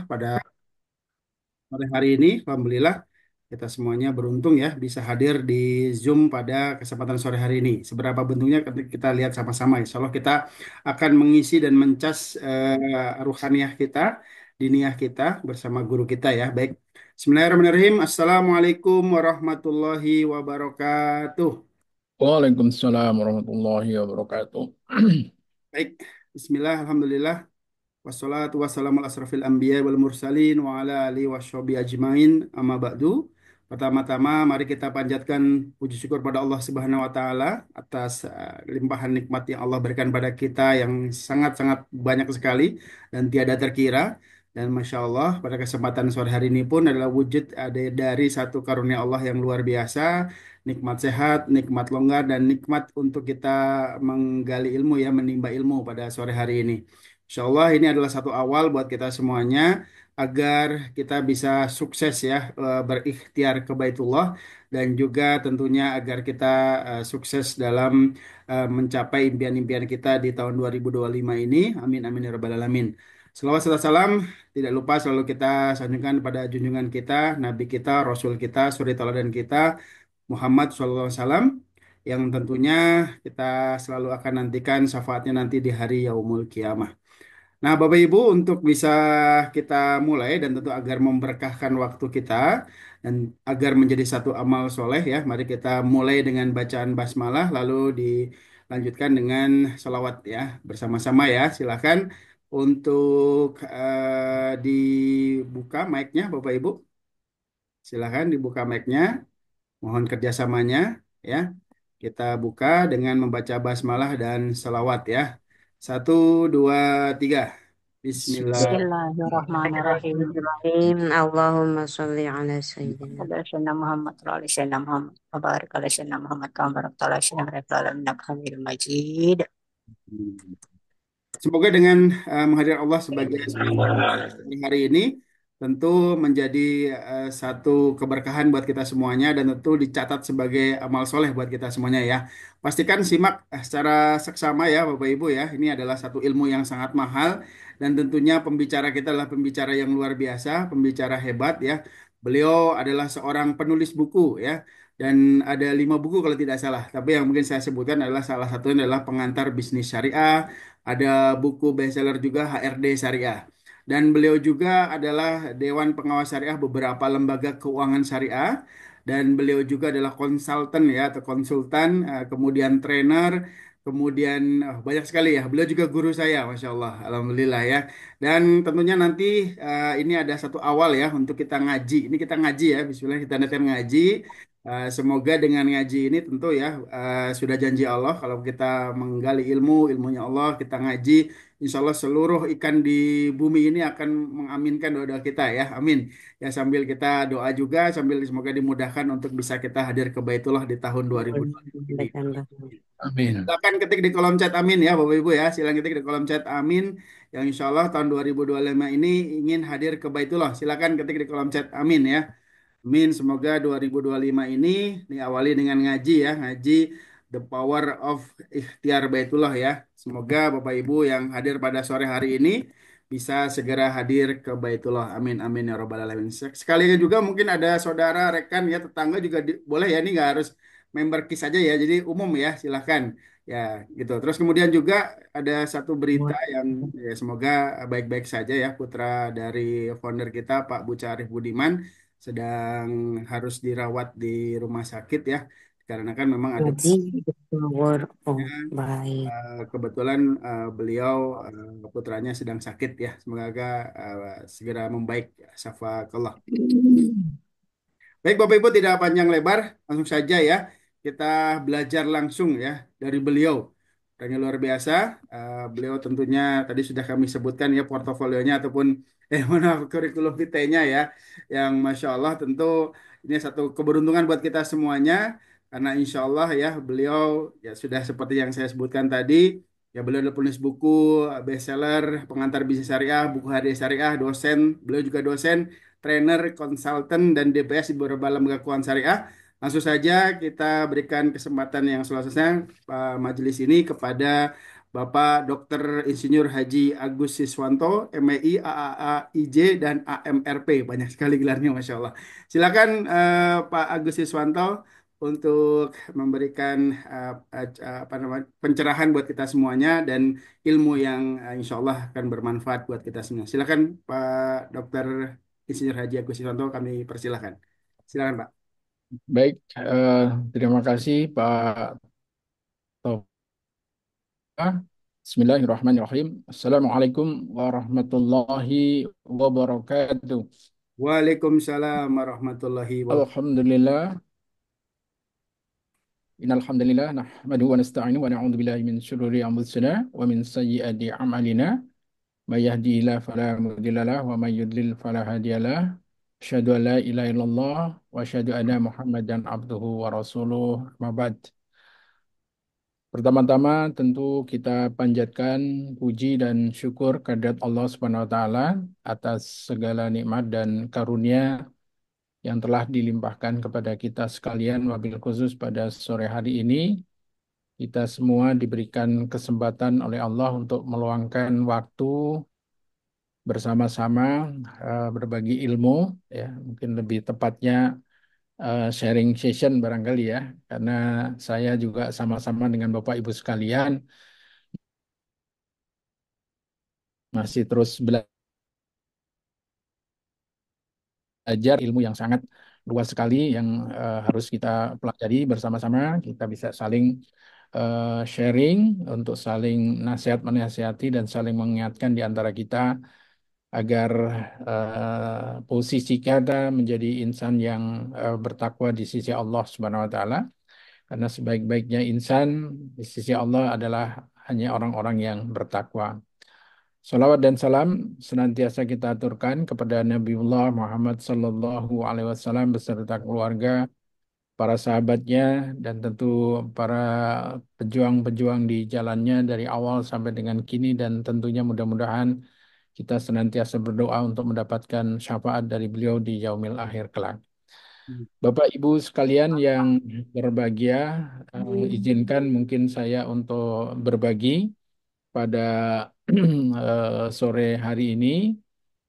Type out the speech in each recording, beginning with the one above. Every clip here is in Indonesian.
pada sore hari ini, alhamdulillah kita semuanya beruntung ya bisa hadir di Zoom pada kesempatan sore hari ini. Seberapa bentuknya kita lihat sama-sama. Insya Allah kita akan mengisi dan mencas ruhaniyah kita, diniyah kita bersama guru kita ya. Baik. Bismillahirrahmanirrahim. Assalamualaikum warahmatullahi wabarakatuh. Waalaikumsalam warahmatullahi wabarakatuh. Baik. Bismillah, alhamdulillah. Wassalatu wassalamu ala asrafil anbiya wal mursalin wa ala alihi washabihi ajmain amma ba'du. Pertama-tama mari kita panjatkan puji syukur pada Allah Subhanahu wa taala atas limpahan nikmat yang Allah berikan pada kita yang sangat-sangat banyak sekali dan tiada terkira. Dan Masya Allah pada kesempatan sore hari ini pun adalah wujud ada dari satu karunia Allah yang luar biasa, nikmat sehat, nikmat longgar, dan nikmat untuk kita menggali ilmu ya, menimba ilmu pada sore hari ini. Insya Allah ini adalah satu awal buat kita semuanya agar kita bisa sukses ya berikhtiar ke Baitullah dan juga tentunya agar kita sukses dalam mencapai impian-impian kita di tahun 2025 ini. Amin amin ya rabbal alamin. Selawat serta salam tidak lupa selalu kita sanjungkan pada junjungan kita, Nabi kita, Rasul kita, suri tauladan kita Muhammad SAW yang tentunya kita selalu akan nantikan syafaatnya nanti di hari yaumul kiamah. Nah, Bapak Ibu, untuk bisa kita mulai dan tentu agar memberkahkan waktu kita dan agar menjadi satu amal soleh ya, mari kita mulai dengan bacaan basmalah lalu dilanjutkan dengan sholawat ya bersama-sama ya. Silakan untuk dibuka mic-nya, Bapak Ibu. Silakan dibuka mic-nya. Mohon kerjasamanya ya. Kita buka dengan membaca basmalah dan selawat ya. Satu, dua, tiga. Bismillah. Bismillahirrahmanirrahim. Bismillahirrahmanirrahim. Allahumma sholli ala Sayyidina. Ala sayyidina Muhammad wa ala sayyidina Muhammad. Wa barik ala sayyidina Muhammad wa barik ala sayyidina Muhammad wa ala innaka Hamidum Majid. Semoga dengan menghadirkan Allah sebagai hari ini tentu menjadi satu keberkahan buat kita semuanya dan tentu dicatat sebagai amal soleh buat kita semuanya ya. Pastikan simak secara seksama ya Bapak Ibu ya. Ini adalah satu ilmu yang sangat mahal dan tentunya pembicara kita adalah pembicara yang luar biasa, pembicara hebat ya. Beliau adalah seorang penulis buku ya. Dan ada 5 buku kalau tidak salah. Tapi yang mungkin saya sebutkan adalah salah satunya adalah Pengantar Bisnis Syariah, ada buku bestseller juga HRD Syariah. Dan beliau juga adalah Dewan Pengawas Syariah beberapa lembaga keuangan syariah. Dan beliau juga adalah konsultan ya atau konsultan, kemudian trainer, kemudian banyak sekali ya. Beliau juga guru saya, Masya Allah, Alhamdulillah ya. Dan tentunya nanti ini ada satu awal ya untuk kita ngaji. Ini kita ngaji ya, Bismillah kita nanti ngaji. Semoga dengan ngaji ini tentu ya sudah janji Allah kalau kita menggali ilmu, ilmunya Allah, kita ngaji, insya Allah seluruh ikan di bumi ini akan mengaminkan doa-doa kita ya, amin. Ya sambil kita doa juga, sambil semoga dimudahkan untuk bisa kita hadir ke Baitullah di tahun 2020 ini. Bacakan Amin. Silakan ketik di kolom chat amin ya Bapak Ibu ya. Silakan ketik di kolom chat amin yang insya Allah tahun 2025 ini ingin hadir ke Baitullah. Silakan ketik di kolom chat amin ya. Amin. Semoga 2025 ini diawali dengan ngaji ya, ngaji The Power of Ikhtiar Baitullah ya. Semoga Bapak Ibu yang hadir pada sore hari ini bisa segera hadir ke Baitullah. Amin amin ya robbal alamin. Sekalinya juga mungkin ada saudara, rekan ya, tetangga juga boleh ya, ini nggak harus member KIS saja ya. Jadi umum ya, silahkan ya gitu. Terus kemudian juga ada satu berita yang ya, semoga baik-baik saja ya, putra dari founder kita Pak Bucarif Budiman sedang harus dirawat di rumah sakit ya karena kan memang ada ngaji the power of ya, baik. kebetulan beliau putranya sedang sakit ya semoga segera membaik syafakallah. Baik Bapak Ibu tidak panjang lebar langsung saja ya kita belajar langsung ya dari beliau. Orangnya luar biasa. Beliau tentunya tadi sudah kami sebutkan ya portofolionya ataupun maaf kurikulum vitae-nya ya, yang Masya Allah tentu ini satu keberuntungan buat kita semuanya karena Insya Allah ya beliau ya sudah seperti yang saya sebutkan tadi ya beliau adalah penulis buku bestseller, pengantar bisnis syariah, buku hadiah syariah, dosen, beliau juga dosen, trainer, konsultan dan DPS di beberapa lembaga keuangan syariah. Langsung saja kita berikan kesempatan yang selanjutnya majelis ini kepada Bapak Dr. Insinyur Haji Agus Siswanto, MEI, AAA, IJ, dan AMRP. Banyak sekali gelarnya, Masya Allah. Silakan Pak Agus Siswanto untuk memberikan apa namanya pencerahan buat kita semuanya dan ilmu yang insya Allah akan bermanfaat buat kita semua. Silakan Pak Dr. Insinyur Haji Agus Siswanto, kami persilahkan. Silakan Pak. Baik, terima kasih Pak Tova. Bismillahirrahmanirrahim. Assalamualaikum warahmatullahi wabarakatuh. Waalaikumsalam warahmatullahi wabarakatuh. Alhamdulillah, innal hamdalillah nahmaduhu wa nasta'inu wa na'udzu billahi min syururi anfusina wa min sayyiati a'malina. May yahdihillahu fala mudhillalah wa may yudlil fala hadiyalah. Asyhadu an la ilaha illallah wa asyhadu anna Muhammadan abduhu wa rasuluh. Ma ba'd. Pertama-tama tentu kita panjatkan puji dan syukur kehadirat Allah Subhanahu wa taala atas segala nikmat dan karunia yang telah dilimpahkan kepada kita sekalian, wabil khusus pada sore hari ini kita semua diberikan kesempatan oleh Allah untuk meluangkan waktu bersama-sama, berbagi ilmu, ya mungkin lebih tepatnya sharing session barangkali ya, karena saya juga sama-sama dengan Bapak Ibu sekalian masih terus belajar ilmu yang sangat luas sekali yang harus kita pelajari bersama-sama. Kita bisa saling sharing untuk saling nasihat menasihati dan saling mengingatkan di antara kita agar posisi kita menjadi insan yang bertakwa di sisi Allah Subhanahu wa taala. Karena sebaik-baiknya insan di sisi Allah adalah hanya orang-orang yang bertakwa. Salawat dan salam senantiasa kita aturkan kepada Nabiullah Muhammad Sallallahu Alaihi Wasallam beserta keluarga, para sahabatnya, dan tentu para pejuang-pejuang di jalannya dari awal sampai dengan kini, dan tentunya mudah-mudahan kita senantiasa berdoa untuk mendapatkan syafaat dari beliau di yaumil akhir kelak. Bapak Ibu sekalian yang berbahagia, izinkan mungkin saya untuk berbagi pada sore hari ini,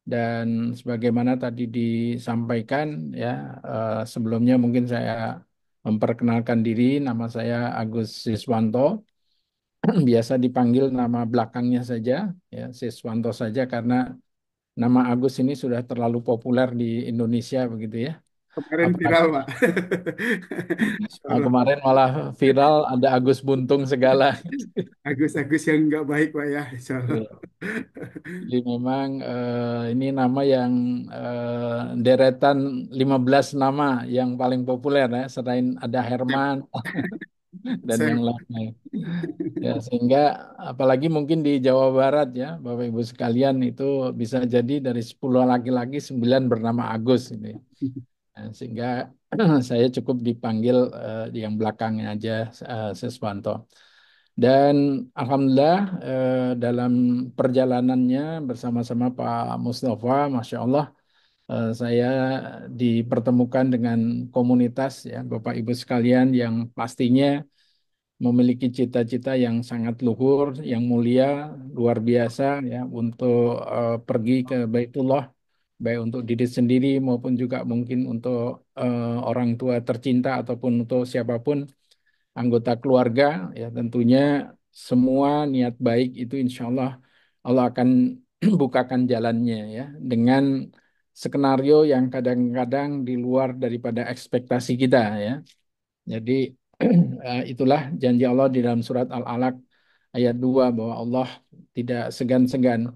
dan sebagaimana tadi disampaikan ya, sebelumnya mungkin saya memperkenalkan diri. Nama saya Agus Siswanto. Biasa dipanggil nama belakangnya saja ya, Siswanto saja, karena nama Agus ini sudah terlalu populer di Indonesia begitu ya. Kemarin Apalagi viral Pak. Insya Allah. kemarin malah viral ada Agus Buntung segala. Agus-agus yang nggak baik Pak ya. Insya Allah. Iya. Jadi memang ini nama yang deretan 15 nama yang paling populer ya, selain ada Herman dan yang Saya lain. Ya, sehingga apalagi mungkin di Jawa Barat ya, Bapak Ibu sekalian, itu bisa jadi dari 10 laki-laki 9 bernama Agus gitu ya. Nah, sehingga saya cukup dipanggil yang belakangnya aja Seswanto. Dan Alhamdulillah dalam perjalanannya bersama-sama Pak Mustafa, Masya Allah, saya dipertemukan dengan komunitas ya Bapak Ibu sekalian yang pastinya memiliki cita-cita yang sangat luhur, yang mulia, luar biasa ya untuk pergi ke Baitullah, baik untuk diri sendiri maupun juga mungkin untuk orang tua tercinta ataupun untuk siapapun anggota keluarga ya. Tentunya semua niat baik itu insya Allah Allah akan bukakan jalannya ya, dengan skenario yang kadang-kadang di luar daripada ekspektasi kita ya. Jadi itulah janji Allah di dalam surat Al-Alaq ayat 2 bahwa Allah tidak segan-segan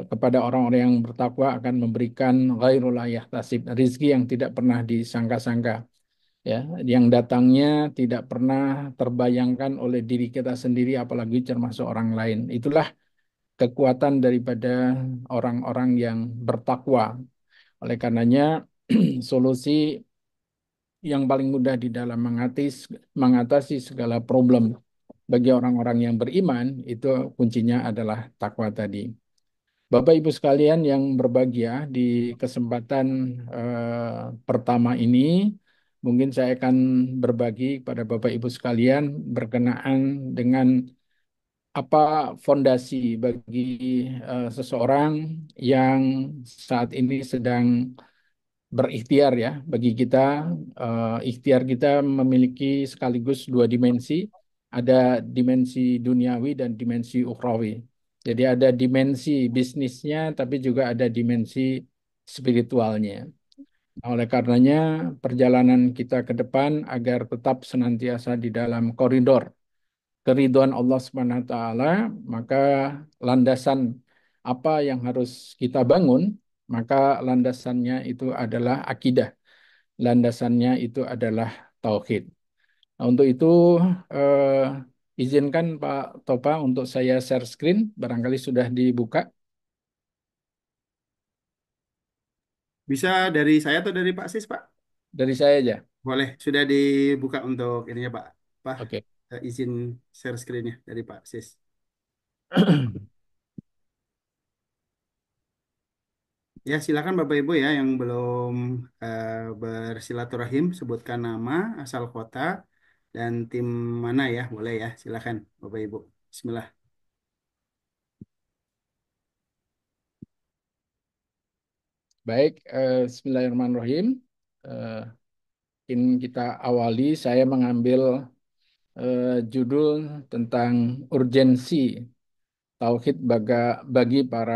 kepada orang-orang yang bertakwa akan memberikan ghairul yahtasib, rizki yang tidak pernah disangka-sangka ya, yang datangnya tidak pernah terbayangkan oleh diri kita sendiri apalagi termasuk orang lain. Itulah kekuatan daripada orang-orang yang bertakwa. Oleh karenanya solusi yang paling mudah di dalam mengatasi segala problem bagi orang-orang yang beriman itu kuncinya adalah takwa tadi. Bapak Ibu sekalian yang berbahagia, di kesempatan pertama ini mungkin saya akan berbagi kepada Bapak Ibu sekalian berkenaan dengan apa fondasi bagi seseorang yang saat ini sedang berikhtiar ya. Bagi kita, ikhtiar kita memiliki sekaligus dua dimensi. Ada dimensi duniawi dan dimensi ukhrawi. Jadi ada dimensi bisnisnya, tapi juga ada dimensi spiritualnya. Oleh karenanya, perjalanan kita ke depan agar tetap senantiasa di dalam koridor keridhaan Allah Subhanahu wa taala, maka landasan apa yang harus kita bangun, maka landasannya itu adalah akidah. Landasannya itu adalah tauhid. Nah, untuk itu izinkan Pak Topa untuk saya share screen, barangkali sudah dibuka Bisa dari saya atau dari Pak Sis, Pak? dari saya aja. Boleh, sudah dibuka untuk ininya, Pak. Pak, Oke. izin share screen-nya dari Pak Sis. Ya, silakan Bapak Ibu ya yang belum bersilaturahim, sebutkan nama, asal kota, dan tim mana ya, boleh ya, silakan Bapak Ibu. Bismillah. Baik, Bismillahirrahmanirrahim. Eh, Mungkin kita awali, saya mengambil judul tentang urgensi tauhid bagi para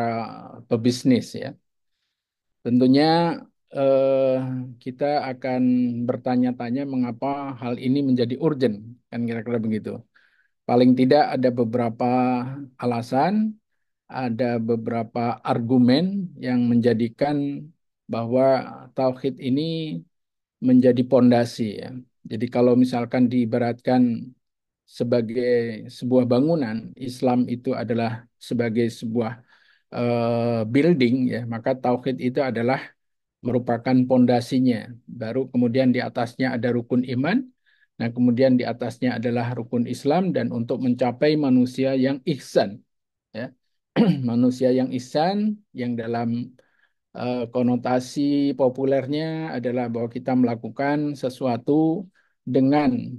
pebisnis ya. Tentunya eh, kita akan bertanya-tanya mengapa hal ini menjadi urgent, kan kira-kira begitu. Paling tidak ada beberapa alasan, ada beberapa argumen yang menjadikan bahwa tauhid ini menjadi pondasi ya. Jadi kalau misalkan diibaratkan sebagai sebuah bangunan, Islam itu adalah sebagai sebuah building ya, maka tauhid itu adalah merupakan pondasinya. Baru kemudian di atasnya ada rukun iman, nah kemudian di atasnya adalah rukun Islam dan untuk mencapai manusia yang ihsan ya. Manusia yang ihsan yang dalam konotasi populernya adalah bahwa kita melakukan sesuatu dengan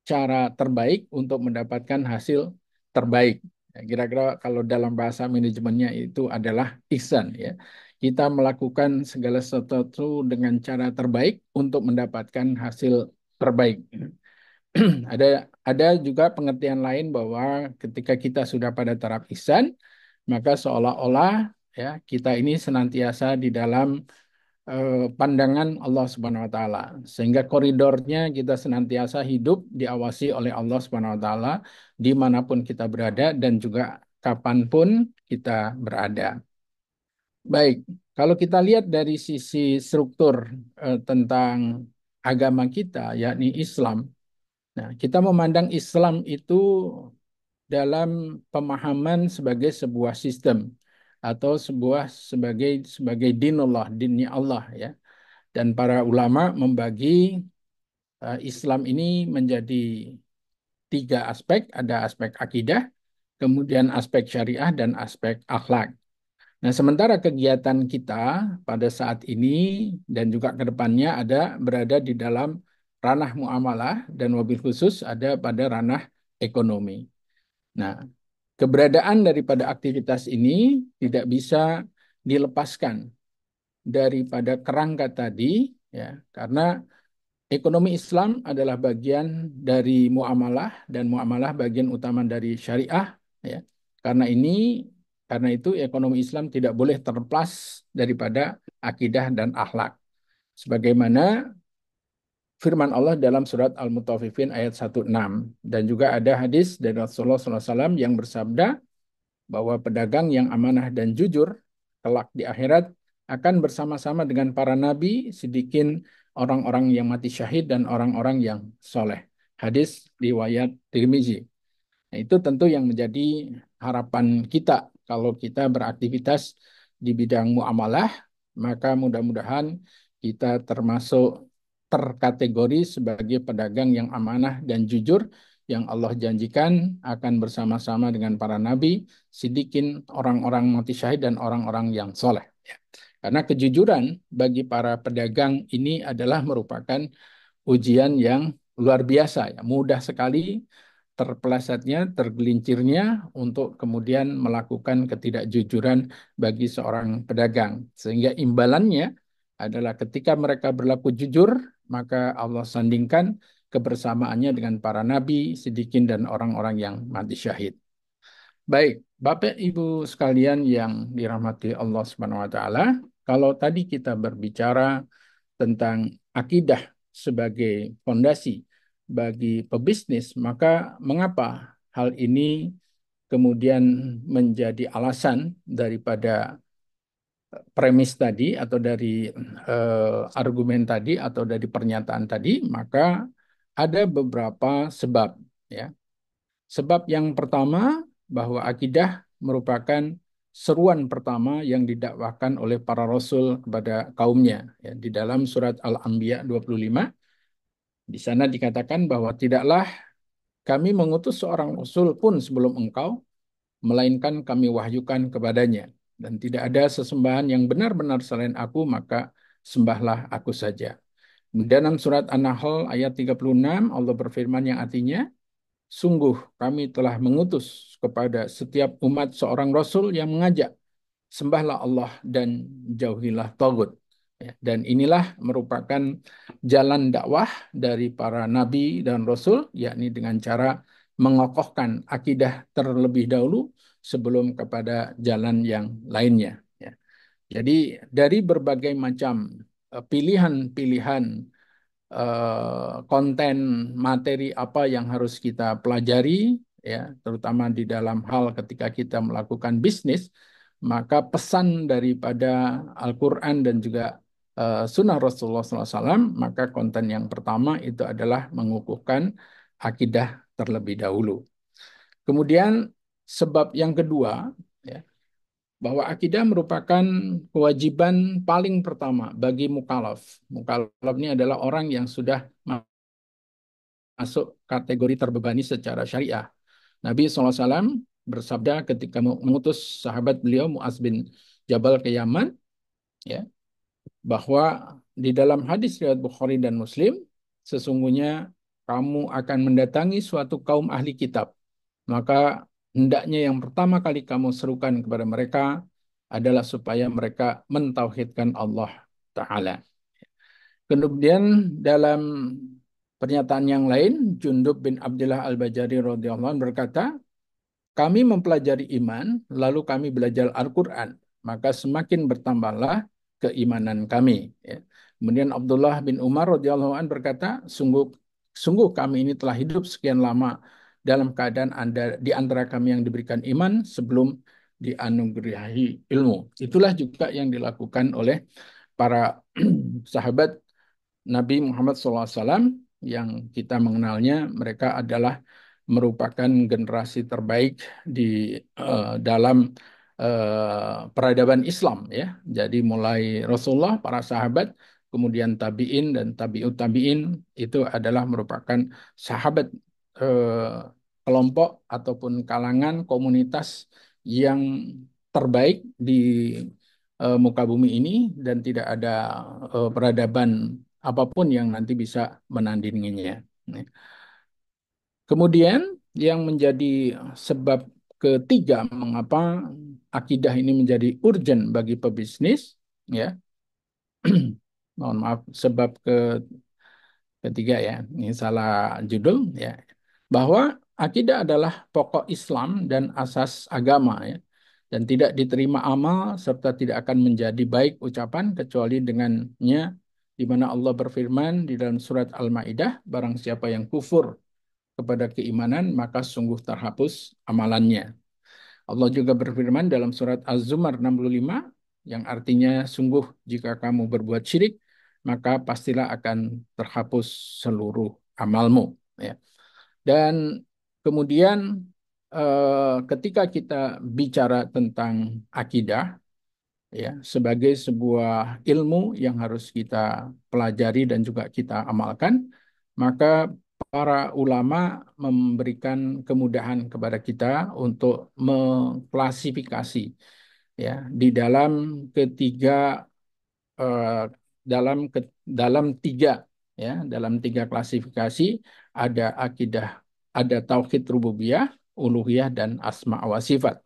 cara terbaik untuk mendapatkan hasil terbaik. Ya, kira-kira kalau dalam bahasa manajemennya itu adalah ihsan ya. Kita melakukan segala sesuatu dengan cara terbaik untuk mendapatkan hasil terbaik. Ada ada juga pengertian lain bahwa ketika kita sudah pada taraf ihsan, maka seolah-olah ya kita ini senantiasa di dalam pandangan Allah Subhanahu wa taala sehingga koridornya kita senantiasa hidup diawasi oleh Allah Subhanahu wa taala dimanapun kita berada dan juga kapanpun kita berada. Baik, kalau kita lihat dari sisi struktur tentang agama kita yakni Islam. Nah, kita memandang Islam itu dalam pemahaman sebagai sebuah sistem atau sebagai dinullah, dinnya Allah ya. Dan para ulama membagi Islam ini menjadi tiga aspek, ada aspek akidah, kemudian aspek syariah, dan aspek akhlak. Nah, sementara kegiatan kita pada saat ini dan juga ke depannya ada berada di dalam ranah muamalah dan wabil khusus ada pada ranah ekonomi. Nah, keberadaan daripada aktivitas ini tidak bisa dilepaskan daripada kerangka tadi, ya, karena ekonomi Islam adalah bagian dari muamalah dan muamalah bagian utama dari syariah, ya. Karena ini, karena itu ekonomi Islam tidak boleh terlepas daripada akidah dan akhlak. Sebagaimana firman Allah dalam surat Al-Mutaffifin ayat 16 dan juga ada hadis dari Rasulullah SAW yang bersabda bahwa pedagang yang amanah dan jujur kelak di akhirat akan bersama-sama dengan para nabi, sedikit orang-orang yang mati syahid dan orang-orang yang soleh. Hadis riwayat Tirmizi. Nah, itu tentu yang menjadi harapan kita kalau kita beraktivitas di bidang muamalah, maka mudah-mudahan kita termasuk terkategori sebagai pedagang yang amanah dan jujur yang Allah janjikan akan bersama-sama dengan para nabi, sidikin orang-orang mati syahid dan orang-orang yang soleh. Ya. Karena kejujuran bagi para pedagang ini adalah merupakan ujian yang luar biasa. Ya. Mudah sekali terpelesetnya, tergelincirnya untuk kemudian melakukan ketidakjujuran bagi seorang pedagang. Sehingga imbalannya adalah ketika mereka berlaku jujur, maka Allah sandingkan kebersamaannya dengan para nabi, siddiqin, dan orang-orang yang mati syahid. Baik, Bapak Ibu sekalian yang dirahmati Allah Subhanahu wa taala, kalau tadi kita berbicara tentang akidah sebagai fondasi bagi pebisnis, maka mengapa hal ini kemudian menjadi alasan daripada premis tadi atau dari argumen tadi atau dari pernyataan tadi, maka ada beberapa sebab, ya. Sebab yang pertama, bahwa akidah merupakan seruan pertama yang didakwahkan oleh para rasul kepada kaumnya. Ya, di dalam surat Al-Anbiya 25, di sana dikatakan bahwa tidaklah kami mengutus seorang rasul pun sebelum engkau, melainkan kami wahyukan kepadanya. Dan tidak ada sesembahan yang benar-benar selain aku, maka sembahlah aku saja. Dalam surat An-Nahl ayat 36, Allah berfirman yang artinya, sungguh kami telah mengutus kepada setiap umat seorang Rasul yang mengajak, sembahlah Allah dan jauhilah tagut. Ya, dan inilah merupakan jalan dakwah dari para nabi dan Rasul, yakni dengan cara mengokohkan akidah terlebih dahulu sebelum kepada jalan yang lainnya. Ya. Jadi dari berbagai macam pilihan-pilihan konten materi apa yang harus kita pelajari, ya, terutama di dalam hal ketika kita melakukan bisnis, maka pesan daripada Al-Quran dan juga Sunnah Rasulullah SAW, maka konten yang pertama itu adalah mengukuhkan akidah terlebih dahulu. Kemudian sebab yang kedua, ya, bahwa akidah merupakan kewajiban paling pertama bagi mukallaf. Mukallaf ini adalah orang yang sudah masuk kategori terbebani secara syariah. Nabi SAW bersabda ketika mengutus sahabat beliau Muaz bin Jabal ke Yaman, ya, bahwa di dalam hadis riwayat Bukhari dan Muslim, sesungguhnya kamu akan mendatangi suatu kaum ahli kitab. Maka hendaknya yang pertama kali kamu serukan kepada mereka adalah supaya mereka mentauhidkan Allah Ta'ala. Kemudian dalam pernyataan yang lain, Jundub bin Abdullah Al-Bajali radhiyallahu anhu berkata, kami mempelajari iman, lalu kami belajar Al-Quran, maka semakin bertambahlah keimanan kami. Ya. Kemudian Abdullah bin Umar radhiyallahu anhu berkata, sungguh kami ini telah hidup sekian lama dalam keadaan di antara kami yang diberikan iman sebelum dianugerahi ilmu. Itulah juga yang dilakukan oleh para sahabat Nabi Muhammad SAW yang kita mengenalnya, mereka adalah merupakan generasi terbaik di dalam peradaban Islam, ya. Jadi mulai Rasulullah, para sahabat, kemudian tabi'in dan tabi'ut tabi'in itu adalah merupakan sahabat kelompok ataupun kalangan komunitas yang terbaik di muka bumi ini, dan tidak ada peradaban apapun yang nanti bisa menandinginya. Kemudian yang menjadi sebab ketiga mengapa akidah ini menjadi urgent bagi pebisnis, ya. Mohon maaf, sebab ketiga, ya, ini salah judul, ya, bahwa akidah adalah pokok Islam dan asas agama, ya, dan tidak diterima amal serta tidak akan menjadi baik ucapan kecuali dengannya, di mana Allah berfirman di dalam surat Al-Maidah, barang siapa yang kufur kepada keimanan maka sungguh terhapus amalannya. Allah juga berfirman dalam surat Az-Zumar 65 yang artinya sungguh jika kamu berbuat syirik maka pastilah akan terhapus seluruh amalmu, ya. Dan kemudian ketika kita bicara tentang akidah, ya, sebagai sebuah ilmu yang harus kita pelajari dan juga kita amalkan, maka para ulama memberikan kemudahan kepada kita untuk mengklasifikasi, ya, di dalam ketiga eh, dalam tiga, ya, dalam tiga klasifikasi. Ada akidah ada tauhid rububiyah, uluhiyah, dan asma wa sifat.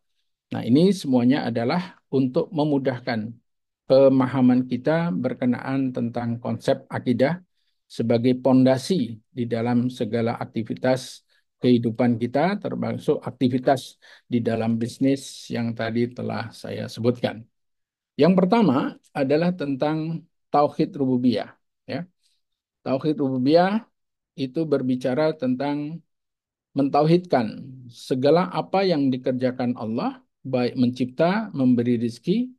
Nah, ini semuanya adalah untuk memudahkan pemahaman kita berkenaan tentang konsep akidah sebagai pondasi di dalam segala aktivitas kehidupan kita, termasuk aktivitas di dalam bisnis yang tadi telah saya sebutkan. Yang pertama adalah tentang tauhid rububiyah. Ya. Tauhid rububiyah itu berbicara tentang mentauhidkan segala apa yang dikerjakan Allah, baik mencipta, memberi rizki,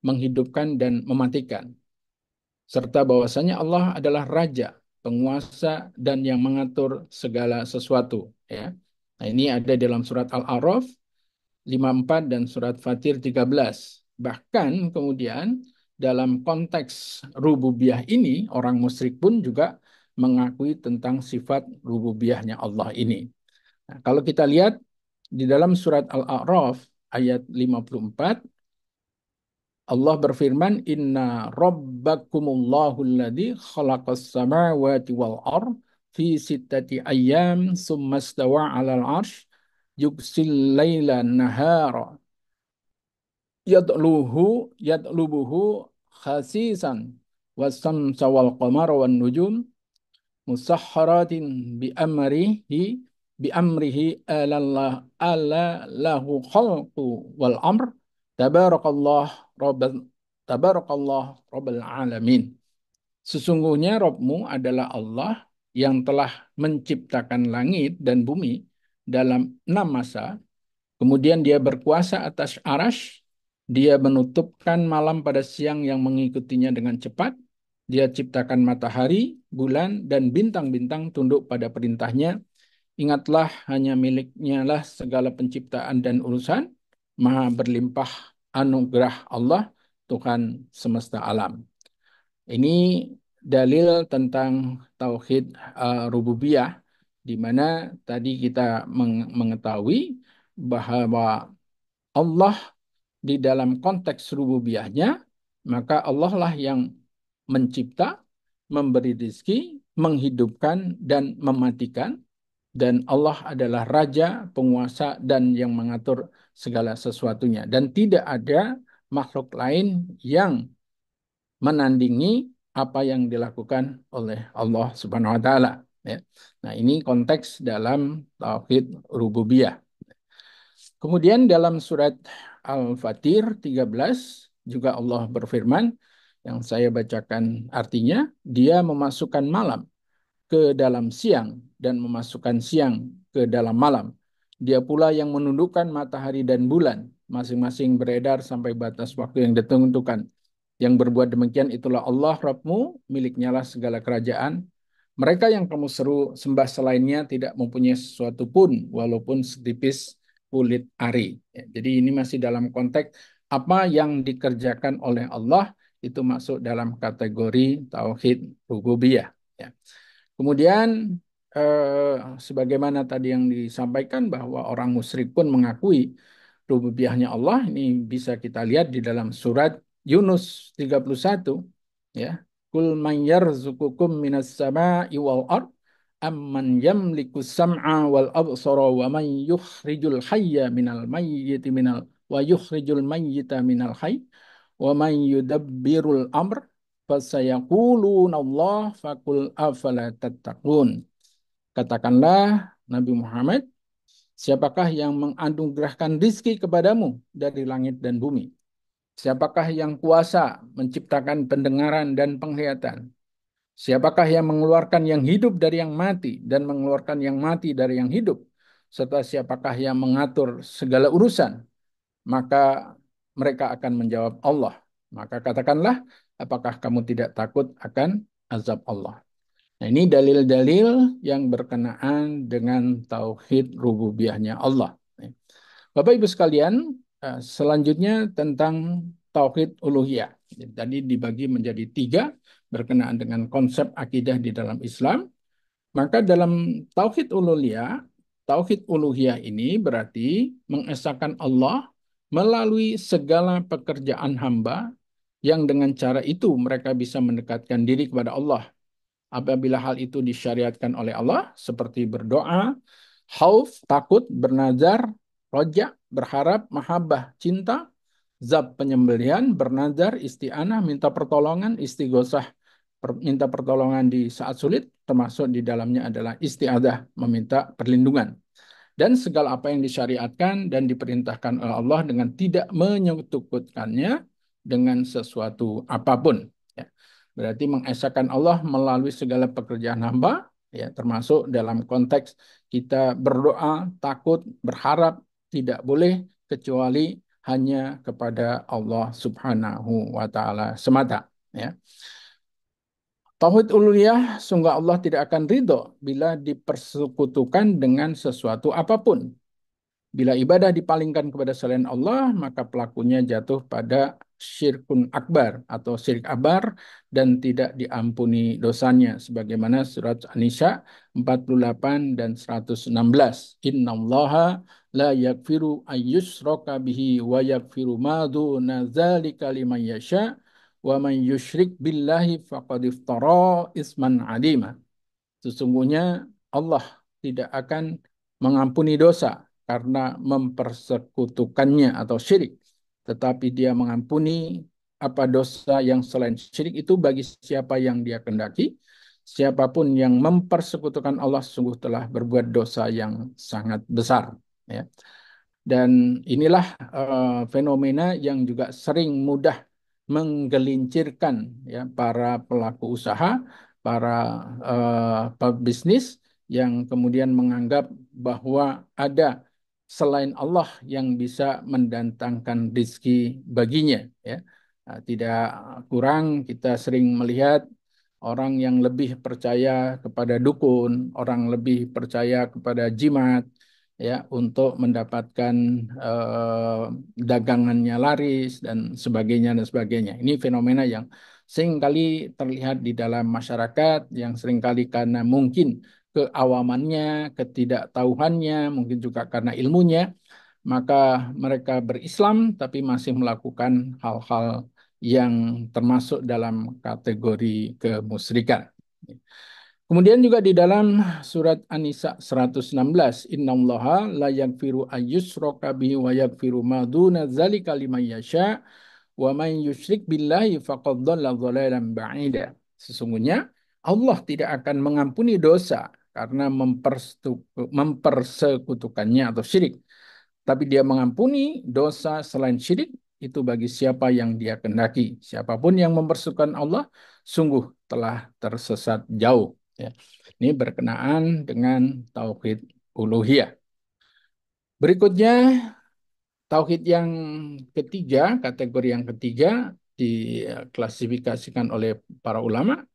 menghidupkan, dan mematikan. Serta bahwasanya Allah adalah Raja, penguasa, dan yang mengatur segala sesuatu. Ya. Nah, ini ada dalam surat Al-A'raf 54 dan surat Fatir 13. Bahkan kemudian dalam konteks rububiyah ini, orang musyrik pun juga mengakui tentang sifat rububiyahnya Allah ini. Nah, kalau kita lihat di dalam surat Al-A'raf ayat 54, Allah berfirman, Inna rabbakumullahu alladhi khalaqas samawati wal ar fi sittati ayyam summa stawa 'alal arsh yugsil laila nahara yatlubuhu khasisan wasamsa wal qamara wan nujum musakharatin bi amrihi ala lahu khalqu wal amr tabarakallah rabbal tabarakallah rabbal alamin. Sesungguhnya Rabbmu adalah Allah yang telah menciptakan langit dan bumi dalam 6 masa. Kemudian dia berkuasa atas arash, dia menutupkan malam pada siang yang mengikutinya dengan cepat, dia ciptakan matahari, bulan, dan bintang-bintang tunduk pada perintahnya. Ingatlah hanya miliknya lah segala penciptaan dan urusan, maha berlimpah anugerah Allah, Tuhan semesta alam. Ini dalil tentang tauhid rububiyah, di mana tadi kita mengetahui bahwa Allah di dalam konteks rububiyahnya, maka Allah lah yang mencipta, memberi rezeki, menghidupkan, dan mematikan. Dan Allah adalah Raja, penguasa, dan yang mengatur segala sesuatunya. Dan tidak ada makhluk lain yang menandingi apa yang dilakukan oleh Allah Subhanahu wa taala. Ya. Nah, ini konteks dalam tauhid rububiyah. Kemudian dalam surat Al-Fatir 13 juga Allah berfirman, yang saya bacakan artinya, dia memasukkan malam ke dalam siang dan memasukkan siang ke dalam malam. Dia pula yang menundukkan matahari dan bulan, masing-masing beredar sampai batas waktu yang ditentukan. Yang berbuat demikian itulah Allah Rabbmu, miliknya lah segala kerajaan. Mereka yang kamu seru sembah selainnya tidak mempunyai sesuatu pun, walaupun setipis kulit ari. Ya, jadi ini masih dalam konteks apa yang dikerjakan oleh Allah itu masuk dalam kategori tauhid rububiyah. Ya. Kemudian sebagaimana tadi yang disampaikan bahwa orang musyrik pun mengakui rububiyahnya Allah, ini bisa kita lihat di dalam surat Yunus 31, ya. Kul man yarzuqukum minas sama'i wal ard amman yamliku sam'a wal absara wa man yukhrijul hayya minal mayyiti wa yukhrijul mayyita minal hayy wa man yudabbirul amr fasayaquluna Allah faqul afala tattaqun. Katakanlah Nabi Muhammad, siapakah yang menganugerahkan rizki kepadamu dari langit dan bumi? Siapakah yang kuasa menciptakan pendengaran dan penglihatan? Siapakah yang mengeluarkan yang hidup dari yang mati dan mengeluarkan yang mati dari yang hidup? Serta siapakah yang mengatur segala urusan? Maka mereka akan menjawab Allah. Maka katakanlah, apakah kamu tidak takut akan azab Allah? Nah, ini dalil-dalil yang berkenaan dengan tauhid rububiyahnya Allah. Bapak Ibu sekalian, selanjutnya tentang tauhid uluhiyah. Tadi dibagi menjadi 3 berkenaan dengan konsep akidah di dalam Islam. Maka dalam tauhid uluhiyah ini berarti mengesahkan Allah melalui segala pekerjaan hamba yang dengan cara itu mereka bisa mendekatkan diri kepada Allah. Apabila hal itu disyariatkan oleh Allah, seperti berdoa, Khauf, takut, bernazar, roja, berharap, mahabbah, cinta, zab, penyembelihan, bernazar, isti'anah, minta pertolongan, istighosah, minta pertolongan di saat sulit, termasuk di dalamnya adalah isti'adah, meminta perlindungan. Dan segala apa yang disyariatkan dan diperintahkan oleh Allah dengan tidak menyekutukannya dengan sesuatu apapun. Ya. Berarti mengesahkan Allah melalui segala pekerjaan hamba, ya, termasuk dalam konteks kita berdoa, takut, berharap, tidak boleh kecuali hanya kepada Allah Subhanahu wa taala semata, ya. Tauhid uluhiyah, sungguh Allah tidak akan ridho bila dipersekutukan dengan sesuatu apapun. Bila ibadah dipalingkan kepada selain Allah, maka pelakunya jatuh pada syirkun akbar atau syirik akbar dan tidak diampuni dosanya. Sebagaimana surat An-Nisa 48 dan 116. Innallaha la yakfiru ayyusroka bihi wa yakfiru ma duna dzalika liman yasha wa man yusyrik billahi faqad iftara isman adima. Sesungguhnya Allah tidak akan mengampuni dosa karena mempersekutukannya atau syirik. Tetapi dia mengampuni apa dosa yang selain syirik itu bagi siapa yang dia kehendaki. Siapapun yang mempersekutukan Allah sungguh telah berbuat dosa yang sangat besar. Ya. Dan inilah fenomena yang juga sering mudah menggelincirkan, ya, para pelaku usaha, para pebisnis yang kemudian menganggap bahwa ada selain Allah yang bisa mendatangkan rezeki baginya, ya. Nah, tidak kurang kita sering melihat orang yang lebih percaya kepada dukun, orang lebih percaya kepada jimat, ya, untuk mendapatkan dagangannya laris dan sebagainya dan sebagainya. Ini fenomena yang seringkali terlihat di dalam masyarakat, yang seringkali karena mungkin keawamannya, ketidaktahuannya, mungkin juga karena ilmunya, maka mereka berislam tapi masih melakukan hal-hal yang termasuk dalam kategori kemusyrikan. Kemudian juga di dalam surat An-Nisa 116, Innallaha la yaghfiru ayyushraka bihi wa yaghfiru ma duna dzalika liman yasha wa man yusyrik billahi faqad dhalla dhalalan ba'ida. Sesungguhnya Allah tidak akan mengampuni dosa karena mempersekutukannya atau syirik. Tapi dia mengampuni dosa selain syirik itu bagi siapa yang dia kehendaki. Siapapun yang mempersekutukan Allah sungguh telah tersesat jauh. Ya. Ini berkenaan dengan tauhid uluhiyah. Berikutnya tauhid yang ketiga, kategori yang ketiga diklasifikasikan oleh para ulama,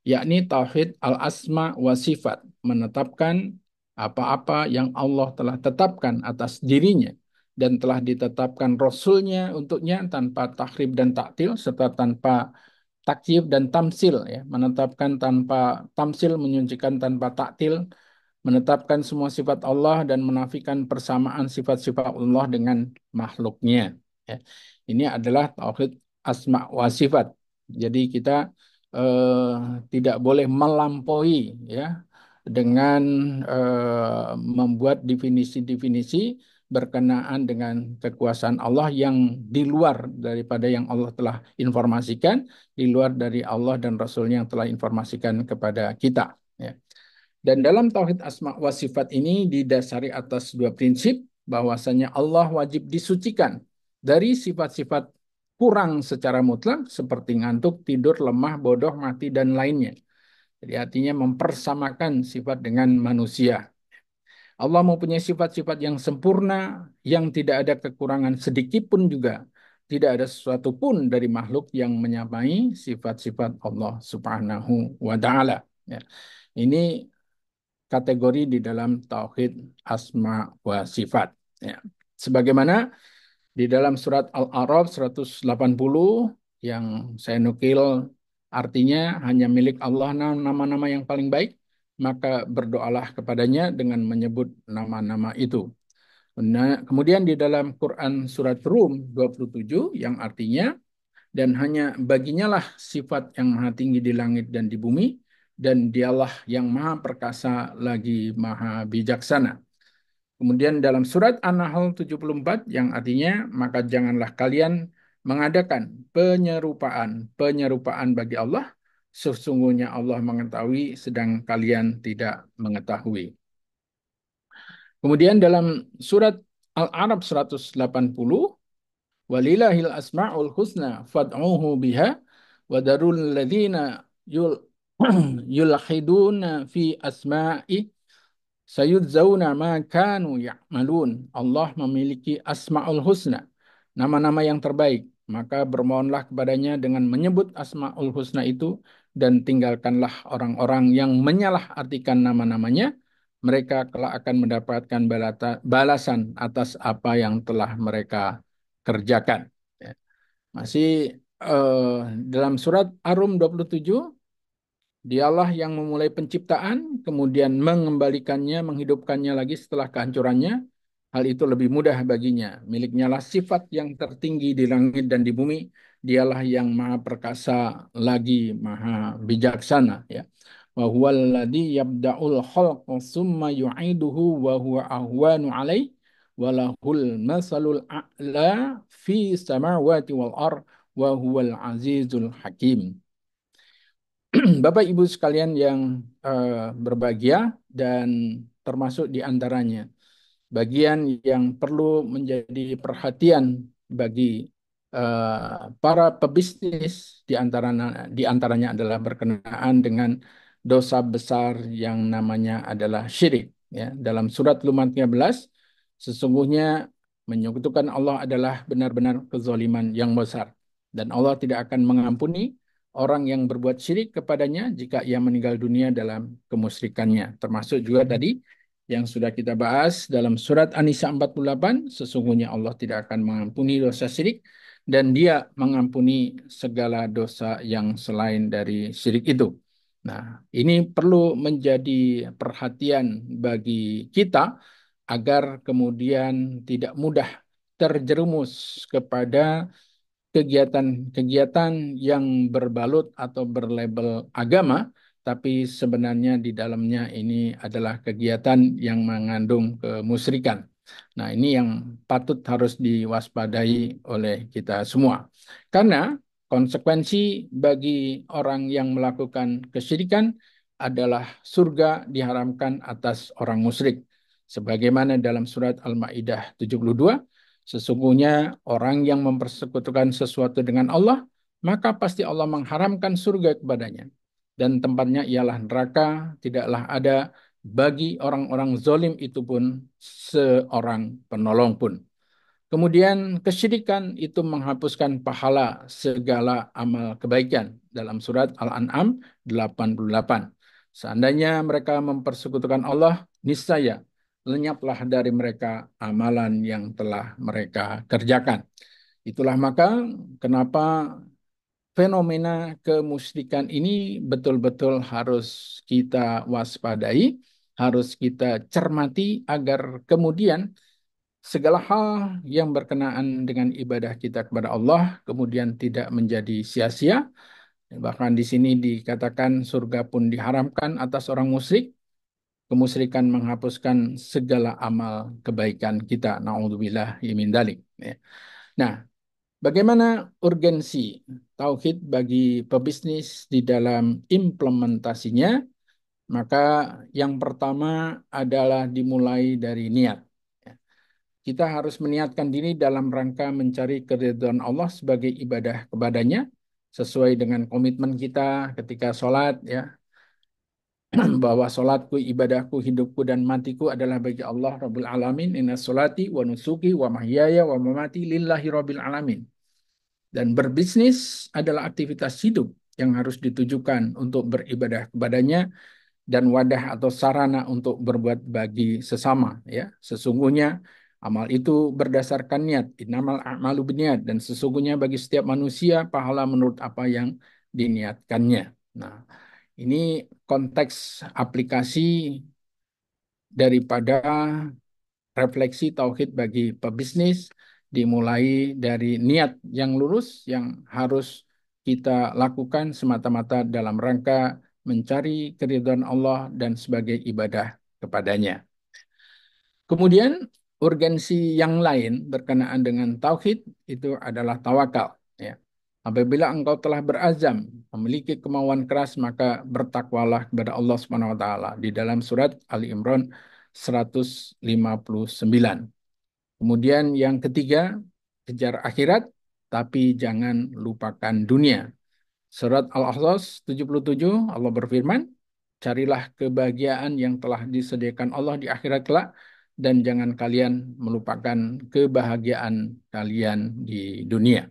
yakni tauhid al-asma wa sifat, menetapkan apa-apa yang Allah telah tetapkan atas dirinya dan telah ditetapkan Rasulnya untuknya tanpa tahrif dan taktil serta tanpa takyif dan tamsil, ya, menetapkan tanpa tamsil, menyucikan tanpa taktil, menetapkan semua sifat Allah dan menafikan persamaan sifat-sifat Allah dengan makhluknya. Ya. Ini adalah tauhid asma wa sifat. Jadi kita eh, tidak boleh melampaui, ya, dengan membuat definisi-definisi berkenaan dengan kekuasaan Allah yang di luar daripada yang Allah telah informasikan, di luar dari Allah dan Rasulnya yang telah informasikan kepada kita. Ya. Dan dalam tauhid asma wa sifat ini didasari atas dua prinsip, bahwasanya Allah wajib disucikan dari sifat-sifat kurang secara mutlak seperti ngantuk, tidur, lemah, bodoh, mati, dan lainnya. Jadi artinya mempersamakan sifat dengan manusia. Allah mempunyai sifat-sifat yang sempurna, yang tidak ada kekurangan sedikit pun juga. Tidak ada sesuatu pun dari makhluk yang menyamai sifat-sifat Allah Subhanahu wa Ta'ala. Ya. Ini kategori di dalam tauhid asma wa sifat. Ya. Sebagaimana di dalam surat Al-A'raf 180 yang saya nukil, artinya hanya milik Allah nama-nama yang paling baik, maka berdoalah kepadanya dengan menyebut nama-nama itu. Nah, kemudian di dalam Quran surat Rum 27 yang artinya, dan hanya baginya lah sifat yang maha tinggi di langit dan di bumi, dan dialah yang maha perkasa lagi maha bijaksana. Kemudian dalam surat An-Nahl 74 yang artinya maka janganlah kalian mengadakan penyerupaan bagi Allah, sesungguhnya Allah mengetahui sedang kalian tidak mengetahui. Kemudian dalam surat Al-A'raf 180, walillahil asma'ul husna fad'uhu biha wa darul ladzina yul yulhiduna fi asma'i sayudzawna ma kanu ya'malun. Allah memiliki asma'ul husna, nama-nama yang terbaik. Maka bermohonlah kepadanya dengan menyebut asma'ul husna itu dan tinggalkanlah orang-orang yang menyalahartikan nama-namanya. Mereka kelak akan mendapatkan balasan atas apa yang telah mereka kerjakan. Ya. Masih eh, dalam surat Ar-Rum 27, dialah yang memulai penciptaan, kemudian mengembalikannya, menghidupkannya lagi setelah kehancurannya. Hal itu lebih mudah baginya. Miliknya lah sifat yang tertinggi di langit dan di bumi. Dialah yang maha perkasa lagi maha bijaksana. Ya. Wa huwal ladzi yabda'ul khalqa tsumma yu'iduhu wa huwa ahwanu alaih wa lahul masalul a'la fi samawati wal ar wa huwal azizul hakim. Bapak Ibu sekalian yang berbahagia dan termasuk di antaranya bagian yang perlu menjadi perhatian bagi para pebisnis di antaranya adalah berkenaan dengan dosa besar yang namanya adalah syirik. Ya, dalam surat Luqman 13, sesungguhnya menyekutukan Allah adalah benar-benar kezaliman yang besar dan Allah tidak akan mengampuni orang yang berbuat syirik kepadanya jika ia meninggal dunia dalam kemusyrikannya. Termasuk juga tadi yang sudah kita bahas dalam surat An-Nisa 48, sesungguhnya Allah tidak akan mengampuni dosa syirik dan dia mengampuni segala dosa yang selain dari syirik itu. Nah, ini perlu menjadi perhatian bagi kita agar kemudian tidak mudah terjerumus kepada kegiatan-kegiatan yang berbalut atau berlabel agama, tapi sebenarnya di dalamnya ini adalah kegiatan yang mengandung kemusyrikan. Nah, ini yang patut harus diwaspadai oleh kita semua. Karena konsekuensi bagi orang yang melakukan kesyirikan adalah surga diharamkan atas orang musyrik. Sebagaimana dalam surat Al-Maidah 72, sesungguhnya orang yang mempersekutukan sesuatu dengan Allah, maka pasti Allah mengharamkan surga kepadanya. Dan tempatnya ialah neraka, tidaklah ada bagi orang-orang zalim itu pun seorang penolong pun. Kemudian kesyirikan itu menghapuskan pahala segala amal kebaikan dalam surat Al-An'am 88. Seandainya mereka mempersekutukan Allah, niscaya lenyaplah dari mereka amalan yang telah mereka kerjakan. Itulah maka kenapa fenomena kemusyrikan ini betul-betul harus kita waspadai, harus kita cermati agar kemudian segala hal yang berkenaan dengan ibadah kita kepada Allah kemudian tidak menjadi sia-sia. Bahkan di sini dikatakan surga pun diharamkan atas orang musyrik. Kemusyrikan menghapuskan segala amal kebaikan kita. Na'udzubillah min dzalik. Ya. Nah, bagaimana urgensi tauhid bagi pebisnis di dalam implementasinya? Maka yang pertama adalah dimulai dari niat. Ya. Kita harus meniatkan diri dalam rangka mencari keridhaan Allah sebagai ibadah kepadanya sesuai dengan komitmen kita ketika sholat, ya, bahwa sholatku, ibadahku, hidupku, dan matiku adalah bagi Allah Rabbul Alamin. Inna sholati wa nusuki wa mahyaya wa mamati lillahi Rabbil Alamin. Dan berbisnis adalah aktivitas hidup yang harus ditujukan untuk beribadah kepadanya dan wadah atau sarana untuk berbuat bagi sesama. Ya, sesungguhnya amal itu berdasarkan niat. Innamal a'malu binniat, dan sesungguhnya bagi setiap manusia pahala menurut apa yang diniatkannya. Nah, ini konteks aplikasi daripada refleksi tauhid bagi pebisnis dimulai dari niat yang lurus yang harus kita lakukan semata-mata dalam rangka mencari keridhaan Allah dan sebagai ibadah kepadanya. Kemudian urgensi yang lain berkenaan dengan tauhid itu adalah tawakal. Ya. Apabila engkau telah berazam memiliki kemauan keras maka bertakwalah kepada Allah Subhanahu wa taala di dalam surat Ali Imran 159. Kemudian yang ketiga, kejar akhirat tapi jangan lupakan dunia. Surat Al-Ahzab 77 Allah berfirman, carilah kebahagiaan yang telah disediakan Allah di akhirat kelak dan jangan kalian melupakan kebahagiaan kalian di dunia.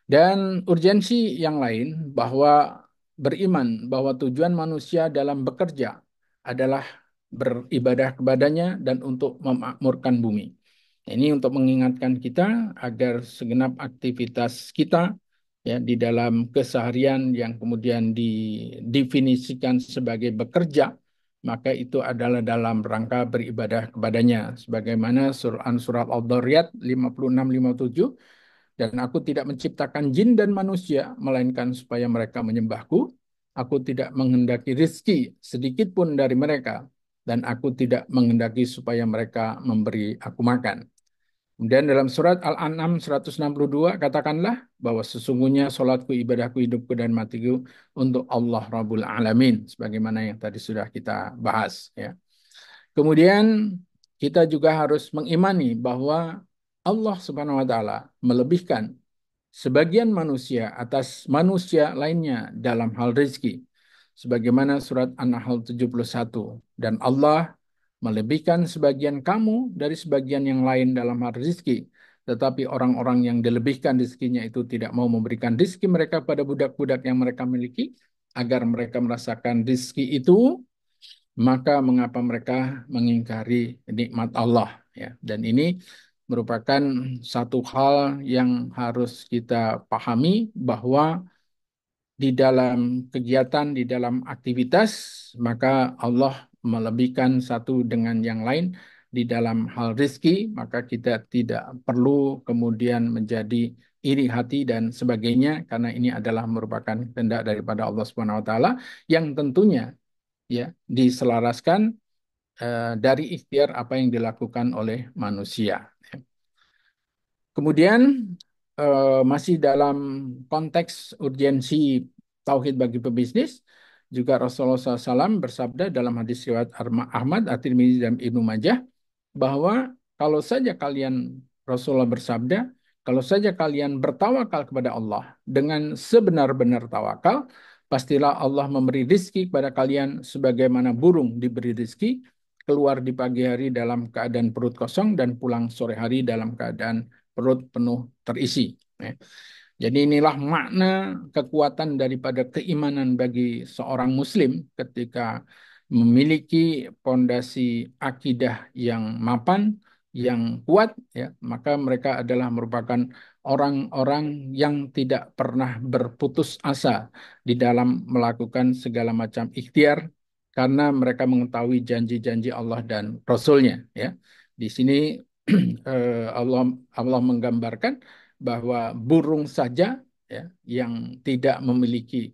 Dan urgensi yang lain bahwa beriman bahwa tujuan manusia dalam bekerja adalah beribadah kepadanya dan untuk memakmurkan bumi. Ini untuk mengingatkan kita agar segenap aktivitas kita ya di dalam keseharian yang kemudian didefinisikan sebagai bekerja, maka itu adalah dalam rangka beribadah kepadanya. Sebagaimana surat Al-Dhariyat 56-57, dan aku tidak menciptakan jin dan manusia, melainkan supaya mereka menyembahku. Aku tidak menghendaki rizki sedikit pun dari mereka, dan aku tidak menghendaki supaya mereka memberi aku makan. Kemudian dalam surat Al-An'am 162, katakanlah bahwa sesungguhnya solatku, ibadahku, hidupku, dan matiku untuk Allah Rabbul Alamin. Sebagaimana yang tadi sudah kita bahas. Ya. Kemudian kita juga harus mengimani bahwa Allah Subhanahu wa taala melebihkan sebagian manusia atas manusia lainnya dalam hal rezeki. Sebagaimana surat An-Nahl 71. Dan Allah melebihkan sebagian kamu dari sebagian yang lain dalam hal rezeki. Tetapi orang-orang yang dilebihkan rezekinya itu tidak mau memberikan rezeki mereka pada budak-budak yang mereka miliki, agar mereka merasakan rezeki itu, maka mengapa mereka mengingkari nikmat Allah ya. Dan ini merupakan satu hal yang harus kita pahami bahwa di dalam kegiatan, di dalam aktivitas, maka Allah melebihkan satu dengan yang lain di dalam hal rizki, maka kita tidak perlu kemudian menjadi iri hati dan sebagainya, karena ini adalah merupakan kehendak daripada Allah Subhanahu wa taala yang tentunya ya diselaraskan dari ikhtiar apa yang dilakukan oleh manusia. Kemudian masih dalam konteks urgensi tauhid bagi pebisnis, juga Rasulullah SAW bersabda dalam hadis riwayat Ahmad, At-Tirmidzi dan Ibnu Majah bahwa kalau saja kalian, Rasulullah bersabda, kalau saja kalian bertawakal kepada Allah dengan sebenar-benar tawakal, pastilah Allah memberi rizki kepada kalian sebagaimana burung diberi rizki, keluar di pagi hari dalam keadaan perut kosong dan pulang sore hari dalam keadaan perut penuh terisi. Ya. Jadi inilah makna kekuatan daripada keimanan bagi seorang muslim ketika memiliki pondasi akidah yang mapan, yang kuat, ya, maka mereka adalah merupakan orang-orang yang tidak pernah berputus asa di dalam melakukan segala macam ikhtiar karena mereka mengetahui janji-janji Allah dan Rasul-Nya. Ya. Di sini Allah Allah menggambarkan bahwa burung saja ya yang tidak memiliki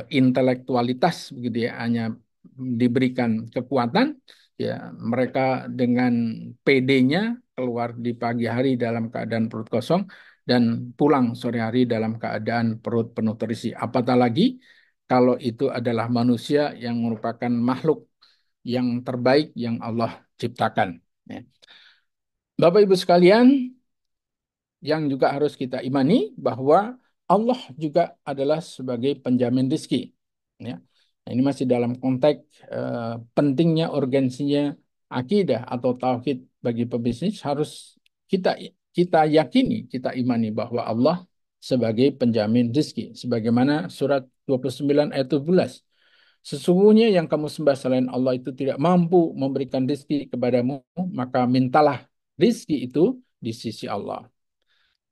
intelektualitas begitu ya, hanya diberikan kekuatan ya, mereka dengan PD-nya keluar di pagi hari dalam keadaan perut kosong dan pulang sore hari dalam keadaan perut penuh terisi. Apatah lagi kalau itu adalah manusia yang merupakan makhluk yang terbaik yang Allah ciptakan. Ya. Bapak Ibu sekalian, yang juga harus kita imani bahwa Allah juga adalah sebagai penjamin rezeki. Ya. Nah, ini masih dalam konteks pentingnya urgensinya akidah atau tauhid bagi pebisnis, harus kita kita yakini, kita imani bahwa Allah sebagai penjamin rezeki. Sebagaimana surat 29 ayat 17. Sesungguhnya yang kamu sembah selain Allah itu tidak mampu memberikan rezeki kepadamu, maka mintalah rezeki itu di sisi Allah.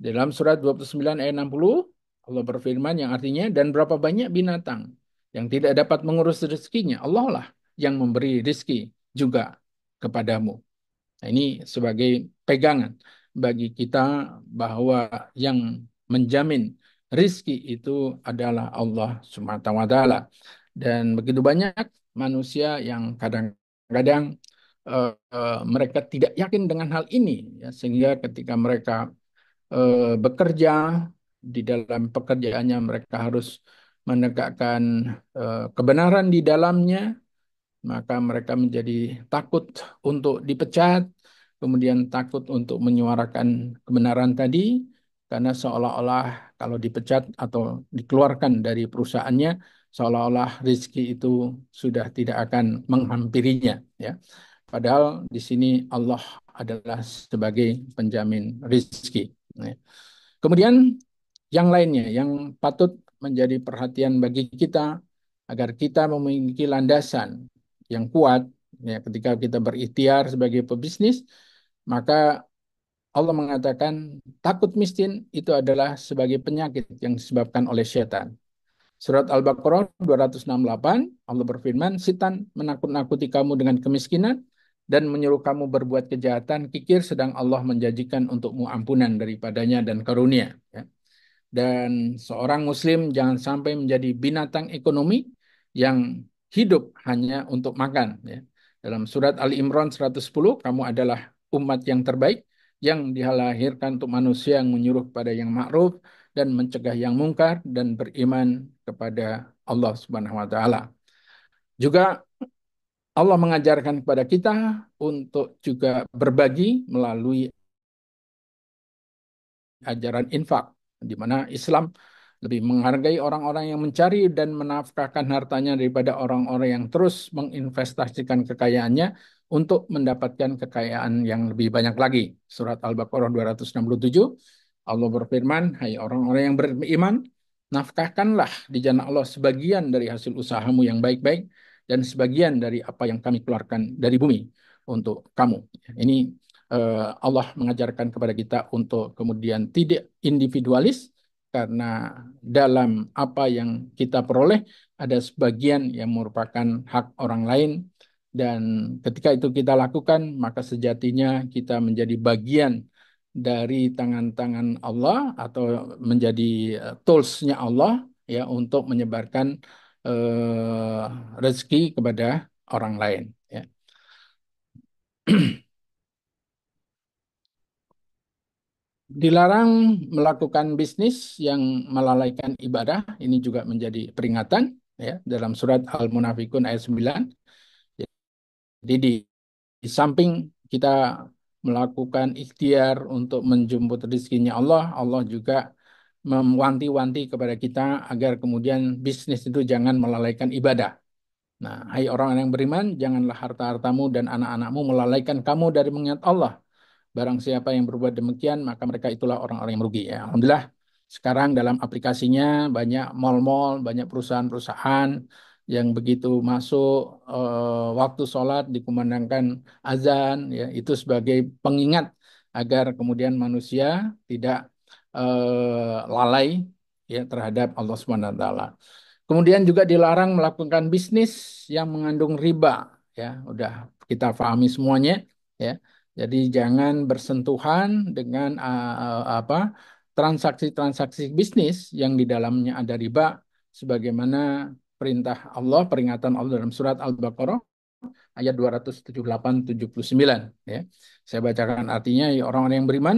Dalam surat 29 ayat 60, Allah berfirman yang artinya, dan berapa banyak binatang yang tidak dapat mengurus rezekinya, Allah lah yang memberi rezeki juga kepadamu. Nah, ini sebagai pegangan bagi kita bahwa yang menjamin rezeki itu adalah Allah Subhanahu wa taala. Dan begitu banyak manusia yang kadang-kadang mereka tidak yakin dengan hal ini, ya, sehingga ketika mereka bekerja di dalam pekerjaannya mereka harus menegakkan kebenaran di dalamnya, maka mereka menjadi takut untuk dipecat, kemudian takut untuk menyuarakan kebenaran tadi, karena seolah-olah kalau dipecat atau dikeluarkan dari perusahaannya, seolah-olah rezeki itu sudah tidak akan menghampirinya, ya. Padahal di sini Allah adalah sebagai penjamin rezeki. Ya. Kemudian yang lainnya yang patut menjadi perhatian bagi kita agar kita memiliki landasan yang kuat, ya, ketika kita berikhtiar sebagai pebisnis, maka Allah mengatakan takut miskin itu adalah sebagai penyakit yang disebabkan oleh setan. Surat Al-Baqarah 268, Allah berfirman, "Setan menakut-nakuti kamu dengan kemiskinan dan menyuruh kamu berbuat kejahatan, kikir sedang Allah menjanjikan untukmu ampunan daripadanya dan karunia." Ya. Dan seorang muslim jangan sampai menjadi binatang ekonomi yang hidup hanya untuk makan, ya. Dalam surat Ali Imran 110, kamu adalah umat yang terbaik yang dilahirkan untuk manusia yang menyuruh pada yang ma'ruf dan mencegah yang mungkar dan beriman kepada Allah Subhanahu wa taala. Juga Allah mengajarkan kepada kita untuk juga berbagi melalui ajaran infak, di mana Islam lebih menghargai orang-orang yang mencari dan menafkahkan hartanya daripada orang-orang yang terus menginvestasikan kekayaannya untuk mendapatkan kekayaan yang lebih banyak lagi. Surat Al-Baqarah 267, Allah berfirman, "Hai orang-orang yang beriman, nafkahkanlah di jalan Allah sebagian dari hasil usahamu yang baik-baik dan sebagian dari apa yang kami keluarkan dari bumi untuk kamu." Ini Allah mengajarkan kepada kita untuk kemudian tidak individualis, karena dalam apa yang kita peroleh ada sebagian yang merupakan hak orang lain, dan ketika itu kita lakukan maka sejatinya kita menjadi bagian dari tangan-tangan Allah atau menjadi tools-nya Allah, ya, untuk menyebarkan eh, rezeki kepada orang lain, ya. Dilarang melakukan bisnis yang melalaikan ibadah. Ini juga menjadi peringatan, ya, dalam surat Al-Munafikun ayat 9. Jadi di samping kita melakukan ikhtiar untuk menjemput rezekinya Allah, Allah juga mewanti-wanti kepada kita agar kemudian bisnis itu jangan melalaikan ibadah. Nah, hai orang yang beriman, janganlah harta-hartamu dan anak-anakmu melalaikan kamu dari mengingat Allah. Barang siapa yang berbuat demikian, maka mereka itulah orang-orang yang merugi, ya. Alhamdulillah, sekarang dalam aplikasinya banyak mal-mal, banyak perusahaan-perusahaan yang begitu masuk waktu sholat dikumandangkan azan, ya, itu sebagai pengingat agar kemudian manusia tidak lalai, ya, terhadap Allah Subhanahu wa taala. Kemudian juga dilarang melakukan bisnis yang mengandung riba, ya, udah kita pahami semuanya, ya. Jadi jangan bersentuhan dengan apa transaksi-transaksi bisnis yang di dalamnya ada riba, sebagaimana perintah Allah, peringatan Allah dalam surat Al-Baqarah ayat 278-79, ya. Saya bacakan artinya, ya orang-orang yang beriman,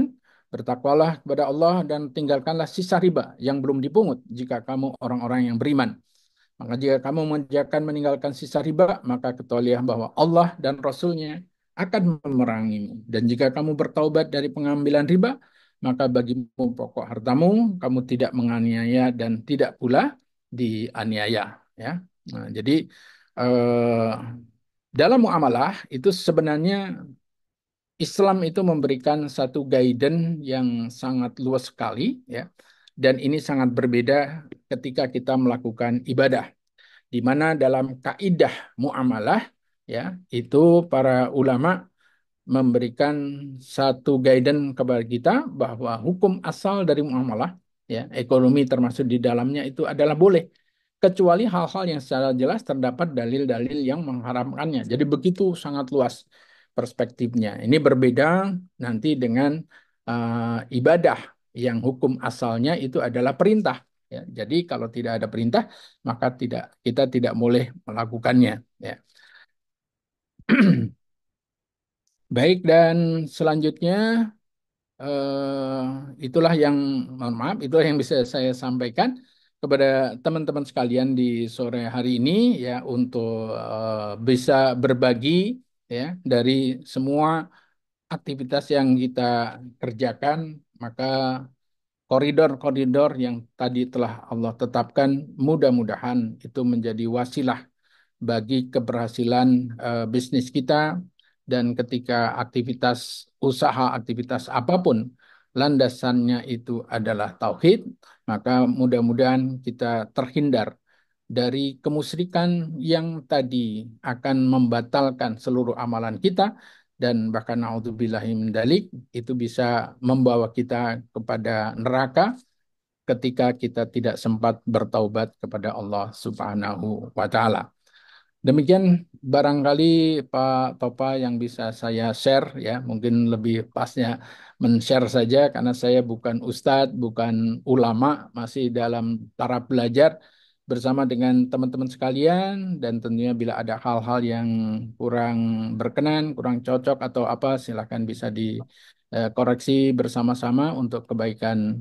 bertakwalah kepada Allah dan tinggalkanlah sisa riba yang belum dipungut jika kamu orang-orang yang beriman. Maka jika kamu meninggalkan sisa riba, maka ketahuilah bahwa Allah dan Rasul-Nya akan memerangimu. Dan jika kamu bertaubat dari pengambilan riba, maka bagimu pokok hartamu, kamu tidak menganiaya dan tidak pula dianiaya. Ya. Nah, jadi eh, dalam muamalah itu sebenarnya Islam itu memberikan satu guidance yang sangat luas sekali, ya. Dan ini sangat berbeda ketika kita melakukan ibadah, di mana dalam kaidah muamalah, ya, itu para ulama memberikan satu guidance kepada kita bahwa hukum asal dari muamalah, ya, ekonomi termasuk di dalamnya itu adalah boleh, kecuali hal-hal yang secara jelas terdapat dalil-dalil yang mengharamkannya. Jadi begitu sangat luas perspektifnya. Ini berbeda nanti dengan ibadah yang hukum asalnya itu adalah perintah. Ya, jadi kalau tidak ada perintah, maka kita tidak boleh melakukannya. Ya. Baik, dan selanjutnya eh, itulah yang, mohon maaf, itulah yang bisa saya sampaikan kepada teman-teman sekalian di sore hari ini ya, untuk bisa berbagi ya dari semua aktivitas yang kita kerjakan, maka koridor-koridor yang tadi telah Allah tetapkan mudah-mudahan itu menjadi wasilah bagi keberhasilan bisnis kita, dan ketika aktivitas usaha, aktivitas apapun landasannya itu adalah tauhid, maka mudah-mudahan kita terhindar dari kemusyrikan yang tadi akan membatalkan seluruh amalan kita, dan bahkan naudzubillahi min dzalik, itu bisa membawa kita kepada neraka ketika kita tidak sempat bertaubat kepada Allah Subhanahu wa taala. Demikian barangkali Pak Topa yang bisa saya share ya, mungkin lebih pasnya men-share saja karena saya bukan ustadz, bukan ulama, masih dalam taraf belajar bersama dengan teman-teman sekalian, dan tentunya bila ada hal-hal yang kurang berkenan, kurang cocok atau apa, silakan bisa dikoreksi bersama-sama untuk kebaikan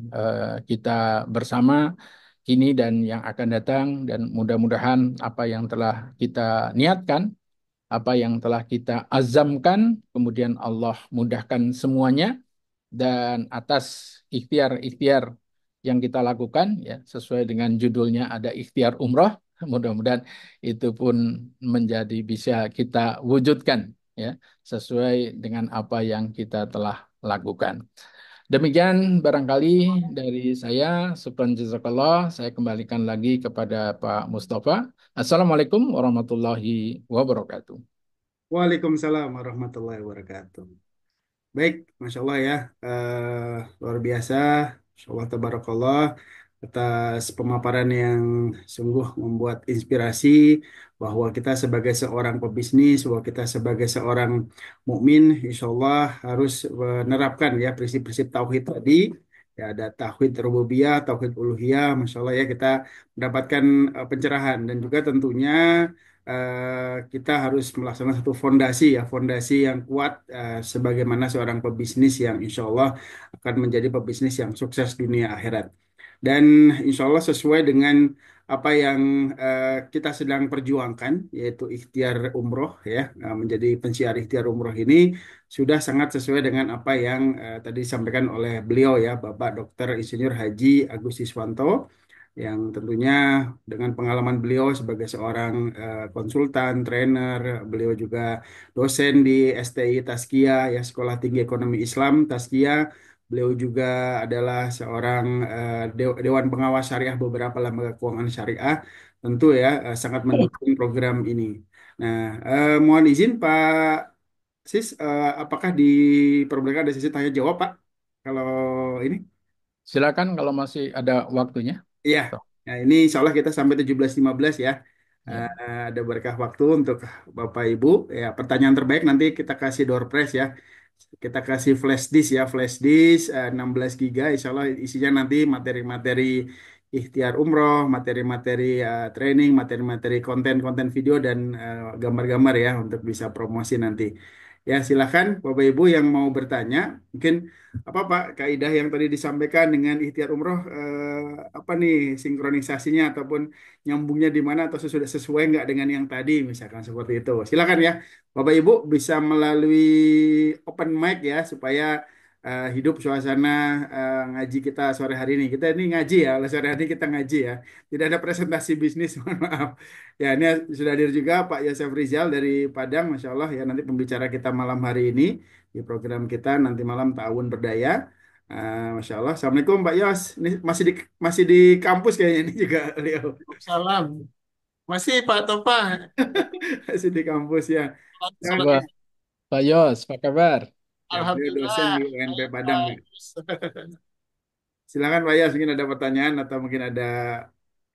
kita bersama kini dan yang akan datang, dan mudah-mudahan apa yang telah kita niatkan, apa yang telah kita azamkan, kemudian Allah mudahkan semuanya, dan atas ikhtiar-ikhtiar yang kita lakukan ya, sesuai dengan judulnya ada ikhtiar umroh, mudah-mudahan itu pun menjadi bisa kita wujudkan ya, sesuai dengan apa yang kita telah lakukan. Demikian barangkali dari saya. Syukran jazakallah. Saya kembalikan lagi kepada Pak Mustafa. Assalamualaikum warahmatullahi wabarakatuh. Waalaikumsalam warahmatullahi wabarakatuh. Baik, Masya Allah ya. Luar biasa. Masya Allah, tabarakallah. Atas pemaparan yang sungguh membuat inspirasi bahwa kita sebagai seorang pebisnis, bahwa kita sebagai seorang mukmin, insya Allah harus menerapkan ya prinsip-prinsip tauhid tadi. Ya, ada tauhid rububiyah, tauhid uluhiyah. Masya Allah ya, kita mendapatkan pencerahan, dan juga tentunya kita harus melaksanakan satu fondasi ya, fondasi yang kuat sebagaimana seorang pebisnis yang insya Allah akan menjadi pebisnis yang sukses dunia akhirat. Dan insya Allah sesuai dengan apa yang kita sedang perjuangkan, yaitu ikhtiar umroh ya, menjadi pensiar ikhtiar umroh ini sudah sangat sesuai dengan apa yang tadi disampaikan oleh beliau ya, Bapak Dr. Insinyur Haji Agus Iswanto, yang tentunya dengan pengalaman beliau sebagai seorang konsultan, trainer, beliau juga dosen di STI Tazkiyah ya, Sekolah Tinggi Ekonomi Islam Tazkiyah. Beliau juga adalah seorang Dewan Pengawas Syariah beberapa lembaga keuangan syariah. Tentu ya sangat mendukung program ini. Nah, mohon izin Pak Sis, apakah diperbolehkan ada sesi tanya jawab Pak? Kalau ini? Silakan kalau masih ada waktunya. Iya, nah ini insya Allah kita sampai 17.15 ya. Ya. Ada berkah waktu untuk Bapak Ibu. Ya, pertanyaan terbaik nanti kita kasih door prize ya. Kita kasih flash disk ya, flash disk 16 giga. Insya Allah isinya nanti materi-materi ikhtiar umroh, materi-materi training, materi-materi konten-konten video, dan gambar-gambar ya untuk bisa promosi nanti. Ya, silakan Bapak Ibu yang mau bertanya. Mungkin apa Pak kaidah yang tadi disampaikan dengan ikhtiar umroh, apa nih sinkronisasinya ataupun nyambungnya di mana, atau sudah sesuai nggak dengan yang tadi misalkan seperti itu. Silakan ya Bapak Ibu bisa melalui open mic ya, supaya hidup suasana ngaji kita sore hari ini. Kita ini ngaji ya, oleh sore hari ini kita ngaji ya. Tidak ada presentasi bisnis, mohon maaf. Ya, ini sudah hadir juga Pak Yosef Rizal dari Padang, Masya Allah ya, nanti pembicara kita malam hari ini di program kita nanti malam Ta'awun Berdaya. Masya Allah. Assalamualaikum Pak Yos. Ini masih di kampus kayaknya ini juga beliau. Salam. Masih Pak Topa. Masih di kampus ya. Jangan, Salat Wah, Pak Yos, apa kabar? ya beliau dosen Alhamdulillah. di UNP Baik, Padang ya. bagus. Silakan Pak Yos, mungkin ada pertanyaan atau mungkin ada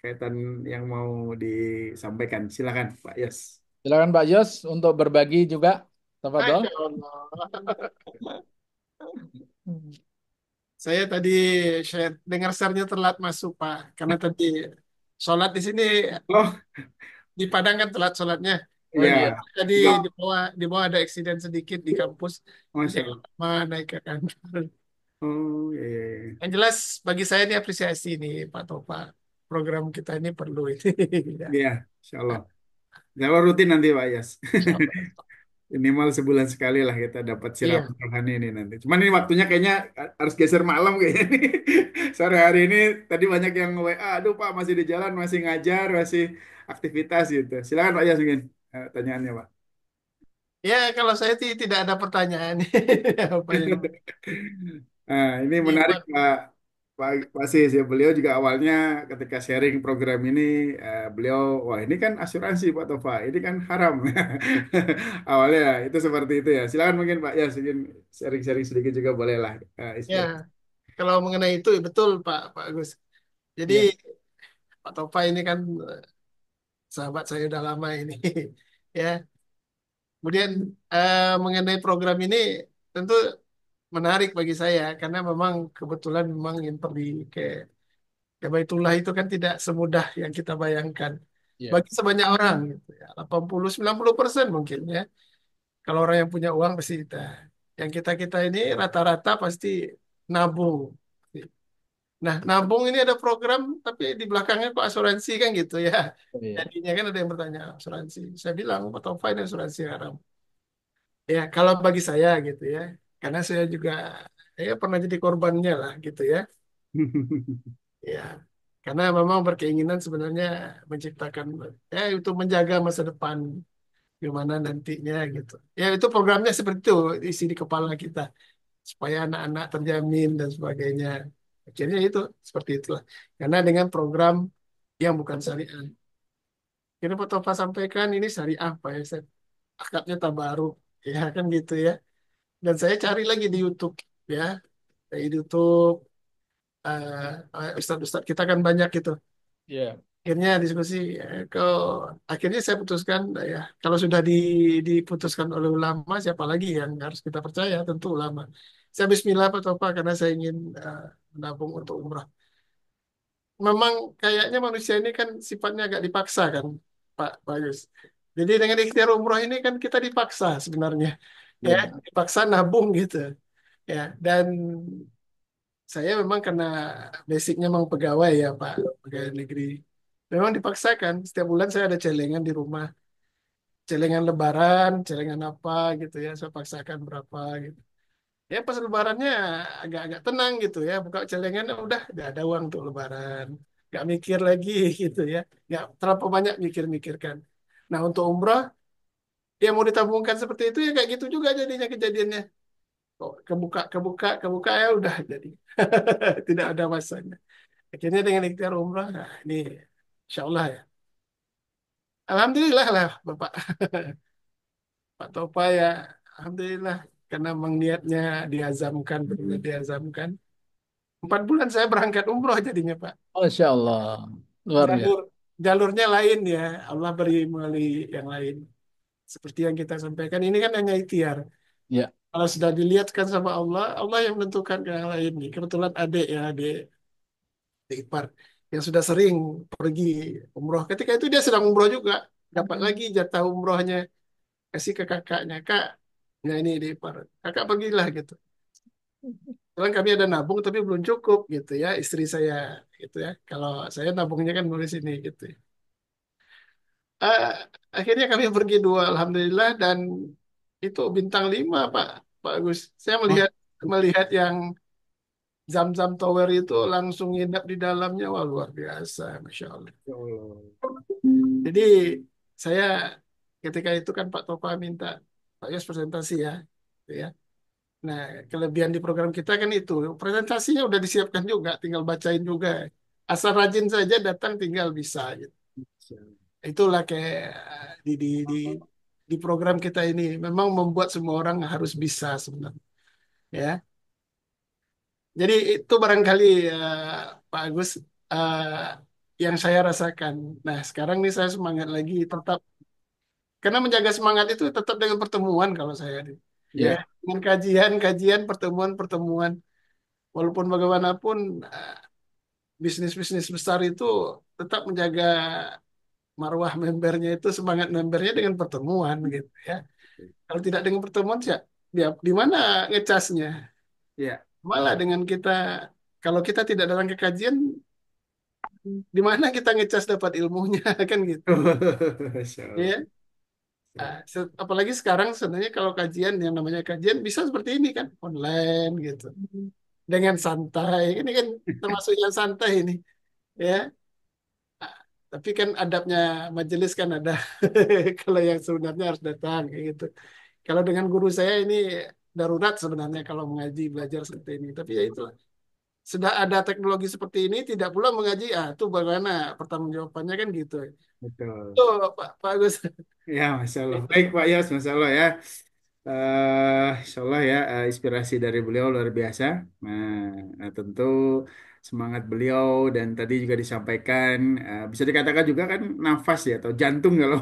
kaitan yang mau disampaikan. Silakan Pak Yos. Silakan Pak Yos untuk berbagi juga. Tafadhol. Masya Allah. Saya tadi dengar share-nya telat masuk Pak. Karena tadi sholat di sini Oh, di Padang kan telat sholatnya. Oh Ya, iya. Tadi juga, di bawah ada eksiden sedikit di kampus. Jadi Masya Allah. lama naik ke kantor. Oh, iya, iya, iya. Yang jelas bagi saya ini apresiasi nih Pak Topa. Program kita ini perlu ini. Ya. Iya, Insya Allah. Kalau rutin nanti Pak Yas. Insya Allah. Minimal sebulan sekali lah kita dapat Iya, siraman rohani ini nanti. Cuman ini waktunya kayaknya harus geser malam kayaknya nih. Sore hari ini tadi banyak yang WA, aduh Pak masih di jalan, masih ngajar, masih aktivitas gitu. Silakan Pak Yas mungkin pertanyaannya Pak. ya kalau saya tidak ada pertanyaan. Apa yang Nah, ini ini menarik Pak? Pak Sis ya. Beliau juga awalnya ketika sharing program ini, beliau, wah ini kan asuransi Pak Tova, ini kan haram. Awalnya itu seperti itu ya. Silakan mungkin Pak Yas, mungkin sharing-sharing sedikit juga boleh lah. Ya, kalau mengenai itu betul Pak Agus. Jadi Ya. Pak Topa ini kan sahabat saya udah lama ini. Ya, kemudian mengenai program ini tentu menarik bagi saya karena memang kebetulan memang yang pergi ke Baitullah itu kan tidak semudah yang kita bayangkan. Iya. Bagi sebanyak orang gitu ya, 80-90% mungkin ya. Kalau orang yang punya uang pasti kita. Yang kita ini rata-rata pasti nabung. Nah, nabung ini ada program, tapi di belakangnya kok asuransi kan gitu ya. Iya. Jadinya kan ada yang bertanya asuransi. Saya bilang, Pak Taufan asuransi haram. Ya, kalau bagi saya gitu ya. Karena saya juga ya pernah jadi korbannya lah gitu ya. Ya, karena memang berkeinginan sebenarnya menciptakan ya itu menjaga masa depan gimana nantinya gitu. Ya itu programnya seperti itu isi di kepala kita supaya anak-anak terjamin dan sebagainya. Akhirnya itu seperti itulah. Karena dengan program yang bukan syariah. Kira Pak Tova sampaikan ini syariah Pak ya. Akadnya tabaruk ya kan gitu ya. Dan saya cari lagi di YouTube ya. Di YouTube Ustadz-Ustadz kita kan banyak gitu. Iya. Akhirnya diskusi ke akhirnya saya putuskan ya kalau sudah diputuskan oleh ulama siapa lagi yang harus kita percaya tentu ulama. Saya Bismillah Pak Topa karena saya ingin menabung untuk umrah. Memang kayaknya manusia ini kan sifatnya agak dipaksa kan Pak Yus. Jadi dengan ikhtiar umrah ini kan kita dipaksa sebenarnya ya Iya. dipaksa nabung gitu ya dan saya memang karena basicnya memang pegawai ya Pak pegawai negeri. Memang dipaksakan. Setiap bulan saya ada celengan di rumah. Celengan lebaran, celengan apa gitu ya. Saya paksakan berapa gitu. Ya pas lebarannya agak-agak tenang gitu ya. Buka celengan udah ada uang untuk lebaran. Gak mikir lagi gitu ya. Gak terlalu banyak mikir-mikirkan. Nah untuk umroh, ya mau ditabungkan seperti itu ya kayak gitu juga jadinya kejadiannya. Kok kebuka ya udah jadi. Tidak ada masanya. Akhirnya dengan ikhtiar umrah, nah ini insya Allah ya. Alhamdulillah lah Bapak. Pak Topa ya, alhamdulillah karena memang niatnya diazamkan, benar diazamkan. 4 bulan saya berangkat umroh jadinya Pak. Masya Allah. Luar Jalur biasa. jalurnya lain ya, Allah beri melalui yang lain. Seperti yang kita sampaikan ini kan hanya ikhtiar. Ya. Kalau sudah dilihatkan sama Allah, Allah yang menentukan ke yang lain. Nih. Kebetulan adik ya, adik ipar yang sudah sering pergi umroh. Ketika itu dia sedang umroh juga, dapat lagi jatah umrohnya kasih ke kakaknya kak nah ini di ipar kakak pergilah gitu Kebetulan kami ada nabung tapi belum cukup gitu ya istri saya gitu ya kalau saya nabungnya kan nulis ini gitu ya. Eh, Akhirnya kami pergi dua alhamdulillah dan itu bintang 5 Pak Agus saya Oh, melihat melihat yang Zam-Zam Tower itu langsung nginep di dalamnya wah luar biasa Masya Allah ya Allah. jadi saya ketika itu kan Pak Topa minta Pak Yos presentasi ya gitu ya. Nah, kelebihan di program kita kan itu, presentasinya udah disiapkan juga, tinggal bacain juga. Asal rajin saja datang tinggal bisa gitu. Itulah kayak di program kita ini memang membuat semua orang harus bisa sebenarnya, ya. Jadi itu barangkali Pak Agus eh, yang saya rasakan. Nah, sekarang nih saya semangat lagi tetap karena menjaga semangat itu tetap dengan pertemuan kalau saya nih. Ya, Ya. dengan kajian-kajian, pertemuan-pertemuan. Walaupun bagaimanapun bisnis-bisnis besar itu tetap menjaga marwah membernya itu, semangat membernya dengan pertemuan gitu ya. Kalau tidak dengan pertemuan ya, dia di mana ngecasnya? Ya. Malah dengan kita, kalau kita tidak datang ke kajian, di mana kita ngecas dapat ilmunya kan gitu. Masya Allah. Ya. Apalagi sekarang sebenarnya kalau kajian yang namanya kajian bisa seperti ini kan, online gitu. Dengan santai. Ini kan termasuk yang santai ini, ya. Ah, Tapi kan adabnya majelis kan ada. Kalau yang sebenarnya harus datang kayak gitu. Kalau dengan guru saya ini darurat sebenarnya kalau mengaji belajar seperti ini. Tapi ya itu sudah ada teknologi seperti ini tidak pula mengaji. Itu bagaimana pertanggungjawabannya kan gitu. Betul. Tuh Pak Agus. Ya, Masya Allah. Baik, Pak Yos, Masya Allah ya. Insya Allah ya, inspirasi dari beliau luar biasa. Tentu semangat beliau dan tadi juga disampaikan, bisa dikatakan juga kan nafas ya, atau jantung kalau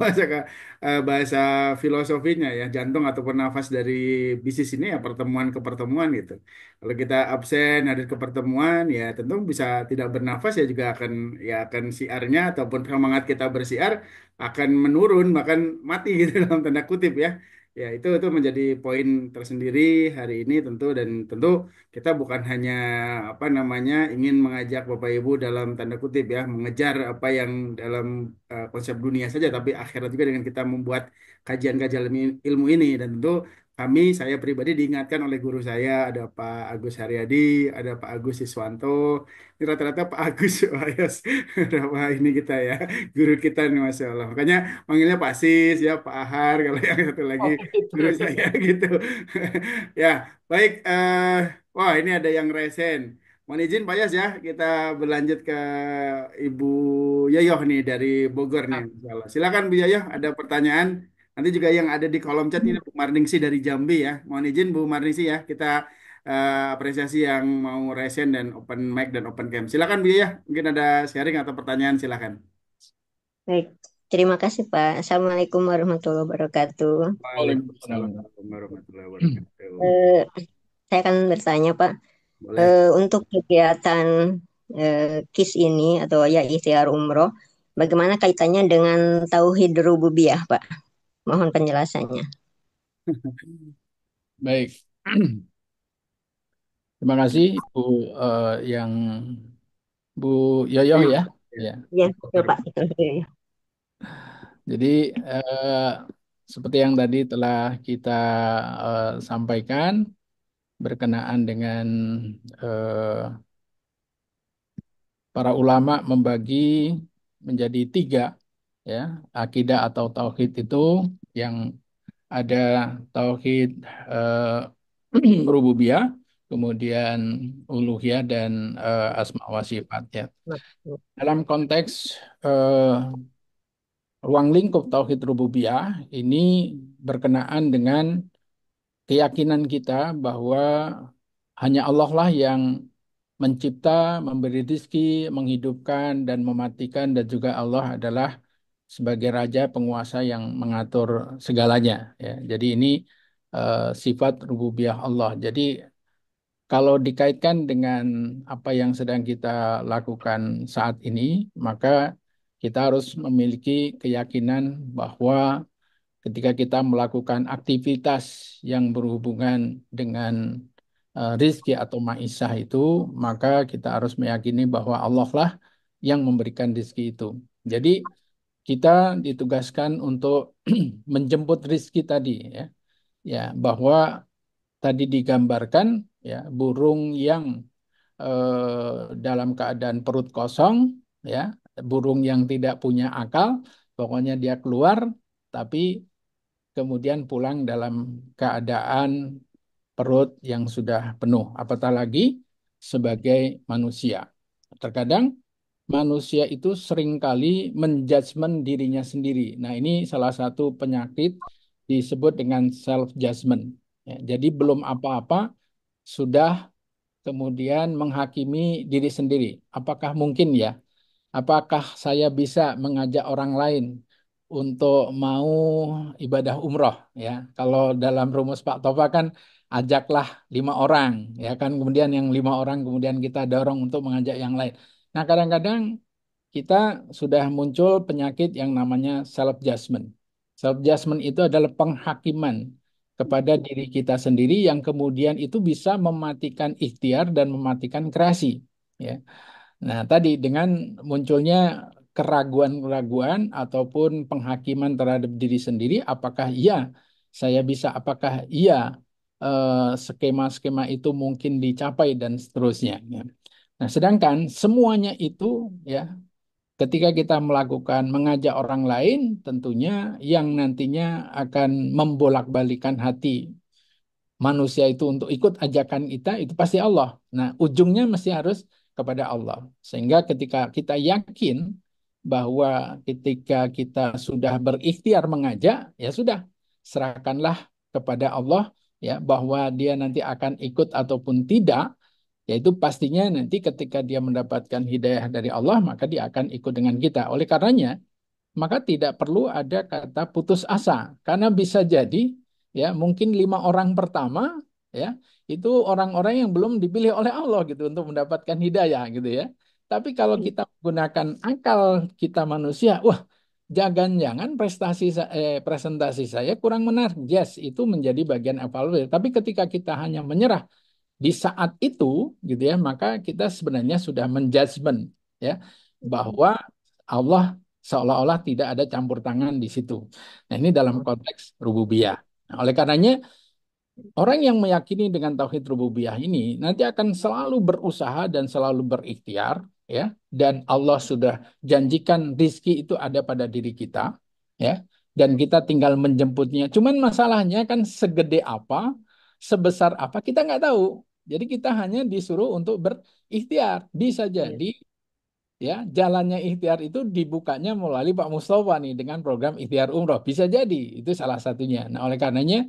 bahasa filosofinya ya, jantung ataupun nafas dari bisnis ini ya pertemuan ke pertemuan gitu. Kalau kita absen hadir ke pertemuan ya tentu bisa tidak bernafas ya juga akan siarnya ataupun semangat kita bersiar akan menurun bahkan mati gitu dalam tanda kutip ya. Ya, itu menjadi poin tersendiri hari ini tentu dan tentu kita bukan hanya apa namanya ingin mengajak Bapak Ibu dalam tanda kutip ya mengejar apa yang dalam konsep dunia saja tapi akhirat juga dengan kita membuat kajian-kajian ilmu ini dan tentu saya pribadi diingatkan oleh guru saya ada Pak Agus Haryadi, ada Pak Agus Siswanto. Ini rata-rata Pak Agus, Pak Yos. Berapa ini kita ya, guru kita nih Masya Allah. Makanya manggilnya Pak Sis ya, Pak Ahar kalau yang satu lagi Oh, gitu guru ya. saya gitu. Ya, baik. Wah, ini ada yang resen. Mohon izin Pak Yas ya, kita berlanjut ke Ibu Yoyoh nih dari Bogor nih. Nah, Insya Allah. Silakan Bu Yoyoh, ada pertanyaan. Nanti juga yang ada di kolom chat ini Bu Marningsi dari Jambi ya. Mohon izin Bu Marningsi ya, kita apresiasi yang mau resen dan open mic dan open cam. Silakan Bu Yoyoh, mungkin ada sharing atau pertanyaan silakan. Baik, terima kasih Pak. Assalamualaikum warahmatullahi wabarakatuh. Waalaikumsalam Waalaikumsalam. warahmatullahi wabarakatuh. Eh, saya akan bertanya Pak, Boleh. untuk kegiatan KIS ini atau ya ikhtiar umroh, bagaimana kaitannya dengan tauhid rububiyah Pak? Mohon penjelasannya. Baik. Terima kasih Bu yang Bu Yoyoh Yoyoh. ya. Ya. Ya. Ya, betul Pak. Betul. Jadi seperti yang tadi telah kita sampaikan berkenaan dengan eh, para ulama membagi menjadi tiga ya akidah atau tauhid itu yang ada tauhid rububiyah, kemudian uluhiyah dan asma wa sifat ya. Dalam konteks eh, ruang lingkup tauhid rububiyah ini berkenaan dengan keyakinan kita bahwa hanya Allah lah yang mencipta, memberi rizki, menghidupkan dan mematikan dan juga Allah adalah sebagai raja penguasa yang mengatur segalanya ya. Jadi ini sifat rububiyah Allah. Jadi kalau dikaitkan dengan apa yang sedang kita lakukan saat ini, maka kita harus memiliki keyakinan bahwa ketika kita melakukan aktivitas yang berhubungan dengan rizki atau maisha itu, maka kita harus meyakini bahwa Allah lah yang memberikan rizki itu. Jadi kita ditugaskan untuk menjemput rizki tadi ya, ya bahwa tadi digambarkan ya burung yang dalam keadaan perut kosong ya, burung yang tidak punya akal, pokoknya dia keluar tapi kemudian pulang dalam keadaan perut yang sudah penuh. Apatah lagi sebagai manusia. Terkadang manusia itu seringkali menjudgment dirinya sendiri. Nah, ini salah satu penyakit disebut dengan self judgment. Ya, jadi belum apa-apa sudah kemudian menghakimi diri sendiri. Apakah mungkin ya? Apakah saya bisa mengajak orang lain untuk mau ibadah umroh ya? Kalau dalam rumus Pak Tova kan ajaklah 5 orang ya kan, kemudian yang 5 orang kemudian kita dorong untuk mengajak yang lain. Nah kadang-kadang kita sudah muncul penyakit yang namanya self judgment. Self judgment itu adalah penghakiman kepada diri kita sendiri yang kemudian itu bisa mematikan ikhtiar dan mematikan kreasi. Ya. Nah, tadi dengan munculnya keraguan-keraguan ataupun penghakiman terhadap diri sendiri, apakah iya saya bisa, apakah iya skema-skema itu mungkin dicapai dan seterusnya. Ya. Nah, sedangkan semuanya itu ya ketika kita melakukan mengajak orang lain, tentunya yang nantinya akan membolak-balikan hati manusia itu untuk ikut ajakan kita itu pasti Allah. Nah, ujungnya mesti harus kepada Allah. Sehingga ketika kita yakin bahwa ketika kita sudah berikhtiar mengajak, ya sudah, serahkanlah kepada Allah ya bahwa dia nanti akan ikut ataupun tidak, yaitu pastinya nanti ketika dia mendapatkan hidayah dari Allah, maka dia akan ikut dengan kita. Oleh karenanya, maka tidak perlu ada kata putus asa karena bisa jadi ya mungkin 5 orang pertama ya itu orang-orang yang belum dipilih oleh Allah gitu untuk mendapatkan hidayah gitu ya. Tapi kalau kita menggunakan akal kita manusia, wah jangan-jangan presentasi saya kurang menarik. Yes, itu menjadi bagian evaluasi. Tapi ketika kita hanya menyerah di saat itu gitu ya, maka kita sebenarnya sudah menjudgment ya bahwa Allah seolah-olah tidak ada campur tangan di situ. Nah, ini dalam konteks rububiyah. Nah, oleh karenanya orang yang meyakini dengan tauhid rububiyah ini nanti akan selalu berusaha dan selalu berikhtiar ya dan Allah sudah janjikan rizki itu ada pada diri kita ya dan kita tinggal menjemputnya. Cuman masalahnya kan segede apa, sebesar apa kita nggak tahu. Jadi kita hanya disuruh untuk berikhtiar. Bisa jadi ya jalannya ikhtiar itu dibukanya melalui Pak Mustafa nih dengan program ikhtiar umroh. Bisa jadi itu salah satunya. Nah, oleh karenanya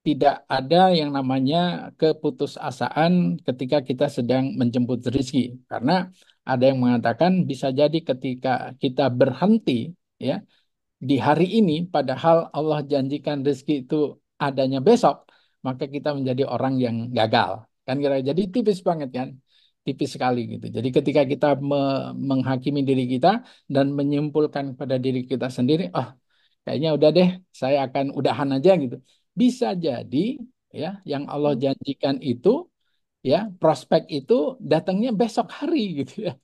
tidak ada yang namanya keputusasaan ketika kita sedang menjemput rezeki. Karena ada yang mengatakan bisa jadi ketika kita berhenti ya di hari ini, padahal Allah janjikan rezeki itu adanya besok, maka kita menjadi orang yang gagal. Kan kira jadi tipis banget kan? Tipis sekali gitu. Jadi ketika kita menghakimi diri kita dan menyimpulkan pada diri kita sendiri, oh kayaknya udah deh, saya akan udahan aja gitu. Bisa jadi ya yang Allah janjikan itu ya prospek itu datangnya besok hari gitu ya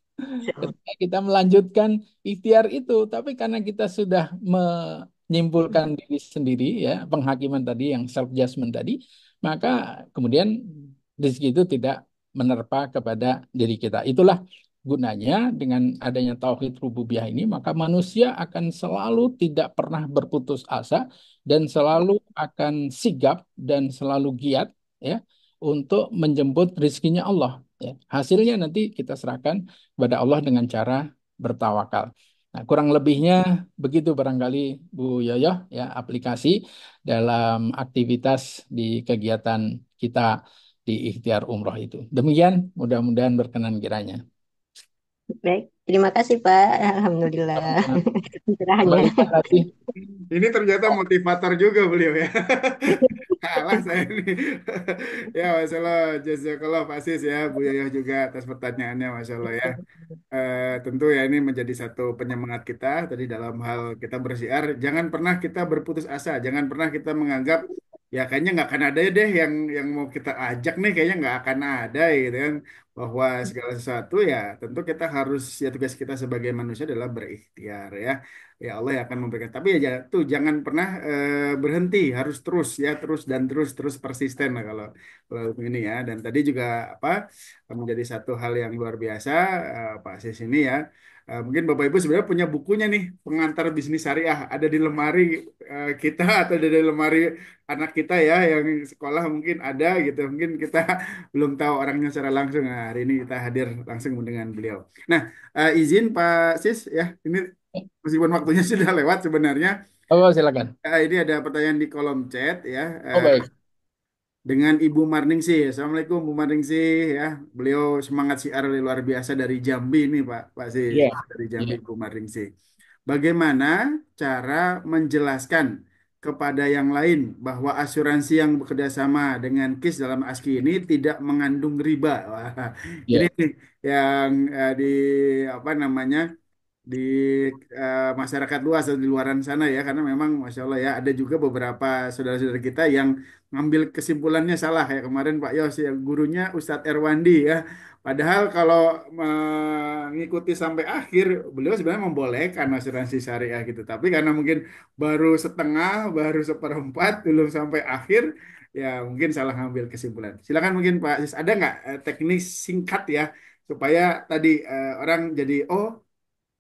ketika kita melanjutkan ikhtiar itu. Tapi karena kita sudah menyimpulkan diri sendiri, ya, penghakiman tadi yang self judgment tadi, maka kemudian rezeki itu tidak menerpa kepada diri kita. Itulah gunanya dengan adanya tauhid rububiyah ini, maka manusia akan selalu tidak pernah berputus asa dan selalu akan sigap dan selalu giat ya untuk menjemput rezekinya Allah. Ya. Hasilnya nanti kita serahkan kepada Allah dengan cara bertawakal. Nah, kurang lebihnya begitu barangkali Bu Yoyo ya aplikasi dalam aktivitas di kegiatan kita di ikhtiar umroh itu. Demikian, mudah-mudahan berkenan kiranya. Baik, terima kasih Pak. Alhamdulillah Nah, pencerahannya. kembali lagi. Ini ternyata motivator juga beliau ya. Kalah saya ini. Ya, Masya Allah. Jazakallah Pak Sis ya. Bu Yoyoh juga atas pertanyaannya, Masya Allah ya. Tentu ya ini menjadi satu penyemangat kita tadi dalam hal kita bersiar. Jangan pernah kita berputus asa. Jangan pernah kita menganggap ya kayaknya nggak akan ada deh yang mau kita ajak nih kayaknya nggak akan ada gitu kan. Bahwa segala sesuatu ya tentu kita harus ya tugas kita sebagai manusia adalah berikhtiar ya. Ya Allah yang akan memberikan. Tapi ya tuh jangan pernah berhenti. Harus terus ya terus dan terus terus persisten lah kalau ini ya. Dan tadi juga apa menjadi satu hal yang luar biasa Pak Sis ini ya. Mungkin Bapak Ibu sebenarnya punya bukunya nih pengantar bisnis syariah ada di lemari kita atau ada di lemari anak kita ya yang sekolah mungkin ada gitu. Mungkin kita belum tahu orangnya secara langsung. Nah, hari ini kita hadir langsung dengan beliau. Nah, izin Pak Sis ya ini meskipun waktunya sudah lewat sebenarnya Oh, silakan. ini ada pertanyaan di kolom chat ya. Oh, baik. Dengan Ibu Marningsih. Assalamualaikum Bu Marningsih ya. Beliau semangat siar luar biasa dari Jambi nih Pak Sis. Iya. Dari Jambi Iya. Bu Marningsih. Bagaimana cara menjelaskan kepada yang lain bahwa asuransi yang bekerja sama dengan KIS dalam ASKI ini tidak mengandung riba. Wah, ini Iya. nih yang di apa namanya di masyarakat luas atau di luaran sana ya, karena memang Masya Allah ya ada juga beberapa saudara-saudara kita yang ngambil kesimpulannya salah ya kemarin Pak Yos ya gurunya Ustadz Erwandi ya. Padahal kalau mengikuti sampai akhir beliau sebenarnya membolehkan asuransi syariah gitu, tapi karena mungkin baru setengah, baru seperempat, belum sampai akhir, ya mungkin salah ngambil kesimpulan. Silakan mungkin Pak Sis, ada nggak teknik singkat ya supaya tadi orang jadi oh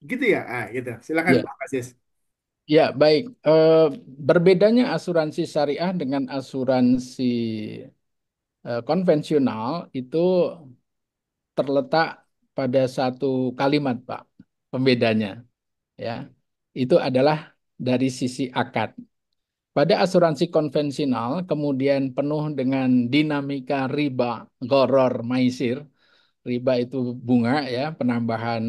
gitu ya, gitu. Silakan Ya, Pak Aziz. ya baik. Berbedanya asuransi syariah dengan asuransi konvensional itu terletak pada satu kalimat, Pak. Pembedanya, ya. Itu adalah dari sisi akad. Pada asuransi konvensional kemudian penuh dengan dinamika riba, gharar, maisir. Riba itu bunga ya, penambahan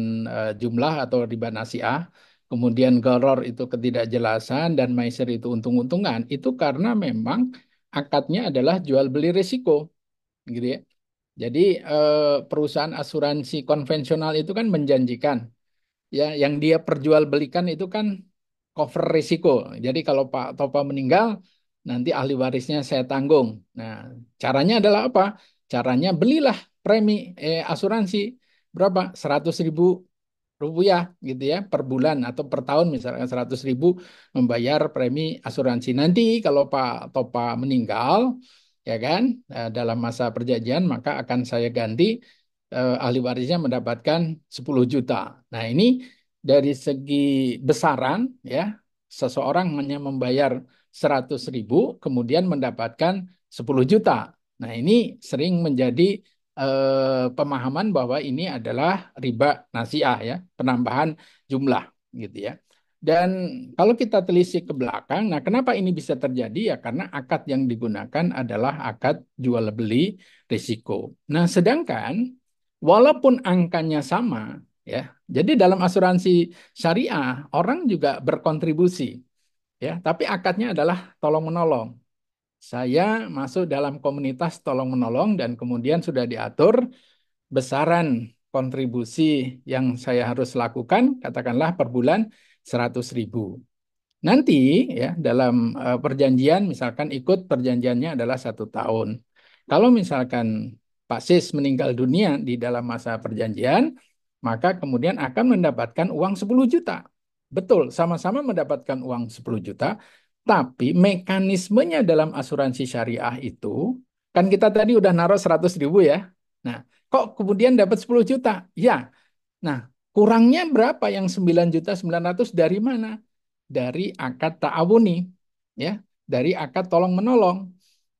jumlah atau riba nasiah. Kemudian gharar itu ketidakjelasan dan maisir itu untung-untungan. Itu karena memang akadnya adalah jual beli risiko, gitu ya. Jadi perusahaan asuransi konvensional itu kan menjanjikan ya yang dia perjualbelikan itu kan cover risiko. Jadi kalau Pak Topa meninggal, nanti ahli warisnya saya tanggung. Nah, caranya adalah apa? Caranya belilah premi asuransi berapa? 100.000 rupiah gitu ya per bulan atau per tahun misalkan 100.000 membayar premi asuransi. Nanti kalau Pak Topa meninggal, ya kan, dalam masa perjanjian maka akan saya ganti ahli warisnya mendapatkan 10 juta. Nah, ini dari segi besaran ya, seseorang hanya membayar 100.000 kemudian mendapatkan 10 juta. Nah, ini sering menjadi pemahaman bahwa ini adalah riba nasiah ya, penambahan jumlah gitu ya. Dan kalau kita telisik ke belakang, nah kenapa ini bisa terjadi ya karena akad yang digunakan adalah akad jual beli risiko. Nah, sedangkan walaupun angkanya sama ya, jadi dalam asuransi syariah orang juga berkontribusi ya, tapi akadnya adalah tolong menolong. Saya masuk dalam komunitas tolong menolong dan kemudian sudah diatur besaran kontribusi yang saya harus lakukan, katakanlah per bulan 100.000. Nanti ya dalam perjanjian, misalkan ikut perjanjiannya adalah 1 tahun. Kalau misalkan Pak Sis meninggal dunia di dalam masa perjanjian, maka kemudian akan mendapatkan uang 10 juta. Betul, sama-sama mendapatkan uang 10 juta, tapi mekanismenya dalam asuransi syariah itu, kan kita tadi udah naruh 100.000 ya. Nah, kok kemudian dapat 10 juta? Ya, nah kurangnya berapa yang 9.900.000 dari mana? Dari akad ta'awuni, ya, dari akad tolong menolong.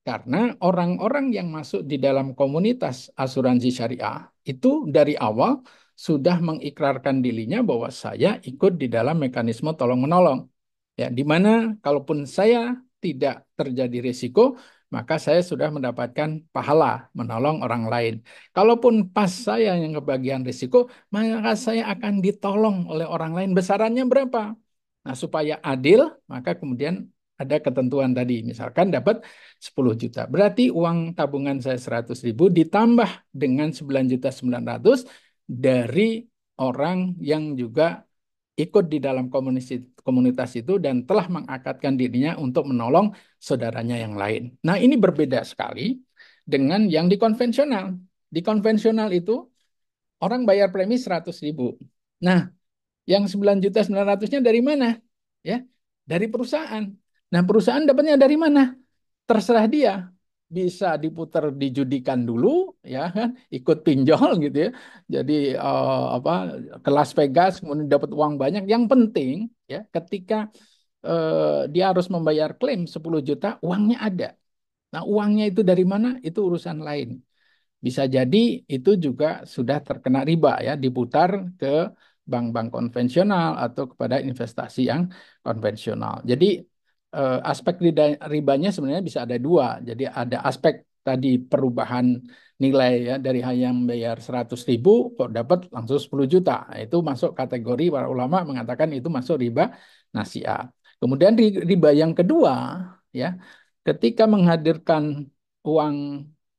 Karena orang-orang yang masuk di dalam komunitas asuransi syariah itu dari awal sudah mengikrarkan dirinya bahwa saya ikut di dalam mekanisme tolong menolong. Ya, di mana kalaupun saya tidak terjadi risiko, maka saya sudah mendapatkan pahala menolong orang lain. Kalaupun pas saya yang kebagian risiko, maka saya akan ditolong oleh orang lain. Besarannya berapa? Nah, supaya adil, maka kemudian ada ketentuan tadi. Misalkan dapat 10 juta. Berarti uang tabungan saya 100.000 ditambah dengan 9.900.000 dari orang yang juga ikut di dalam komunitas itu dan telah mengakadkan dirinya untuk menolong saudaranya yang lain. Nah, ini berbeda sekali dengan yang di konvensional. Di konvensional itu orang bayar premi 100.000. Nah, yang 9.900.000-nya dari mana? Ya, dari perusahaan. Nah, perusahaan dapatnya dari mana? Terserah dia. Bisa diputar dijudikan dulu, ya kan, ikut pinjol gitu ya. Jadi apa ke Las Vegas kemudian dapat uang banyak. Yang penting ya, ketika dia harus membayar klaim 10 juta, uangnya ada. Nah, uangnya itu dari mana? Itu urusan lain. Bisa jadi itu juga sudah terkena riba ya, diputar ke bank-bank konvensional atau kepada investasi yang konvensional. Jadi aspek ribanya sebenarnya bisa ada dua. Jadi ada aspek tadi perubahan nilai ya dari hanya membayar 100.000 kok dapat langsung 10 juta. Nah, itu masuk kategori para ulama mengatakan itu masuk riba nasiah. Kemudian riba yang kedua ya ketika menghadirkan uang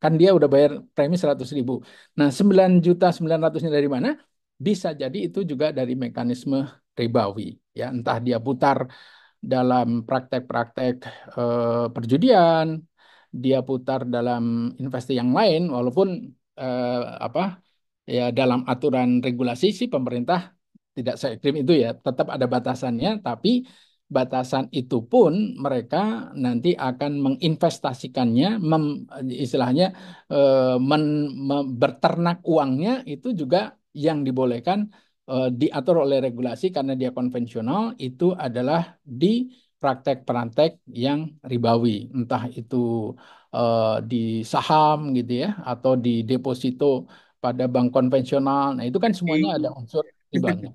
kan dia udah bayar premi 100.000. Nah, 9.900.000-nya dari mana? bisa jadi itu juga dari mekanisme ribawi. Ya, entah dia putar dalam praktek-praktek perjudian, dia putar dalam investasi yang lain, walaupun eh, apa ya dalam aturan regulasi sih pemerintah tidak se-ekstrim itu ya, tetap ada batasannya, tapi batasan itu pun mereka nanti akan menginvestasikannya, istilahnya berternak uangnya itu juga yang dibolehkan diatur oleh regulasi karena dia konvensional itu adalah di praktek-praktek yang ribawi, entah itu di saham gitu ya, atau di deposito pada bank konvensional. Nah, itu kan semuanya ada Trading. unsur ribanya.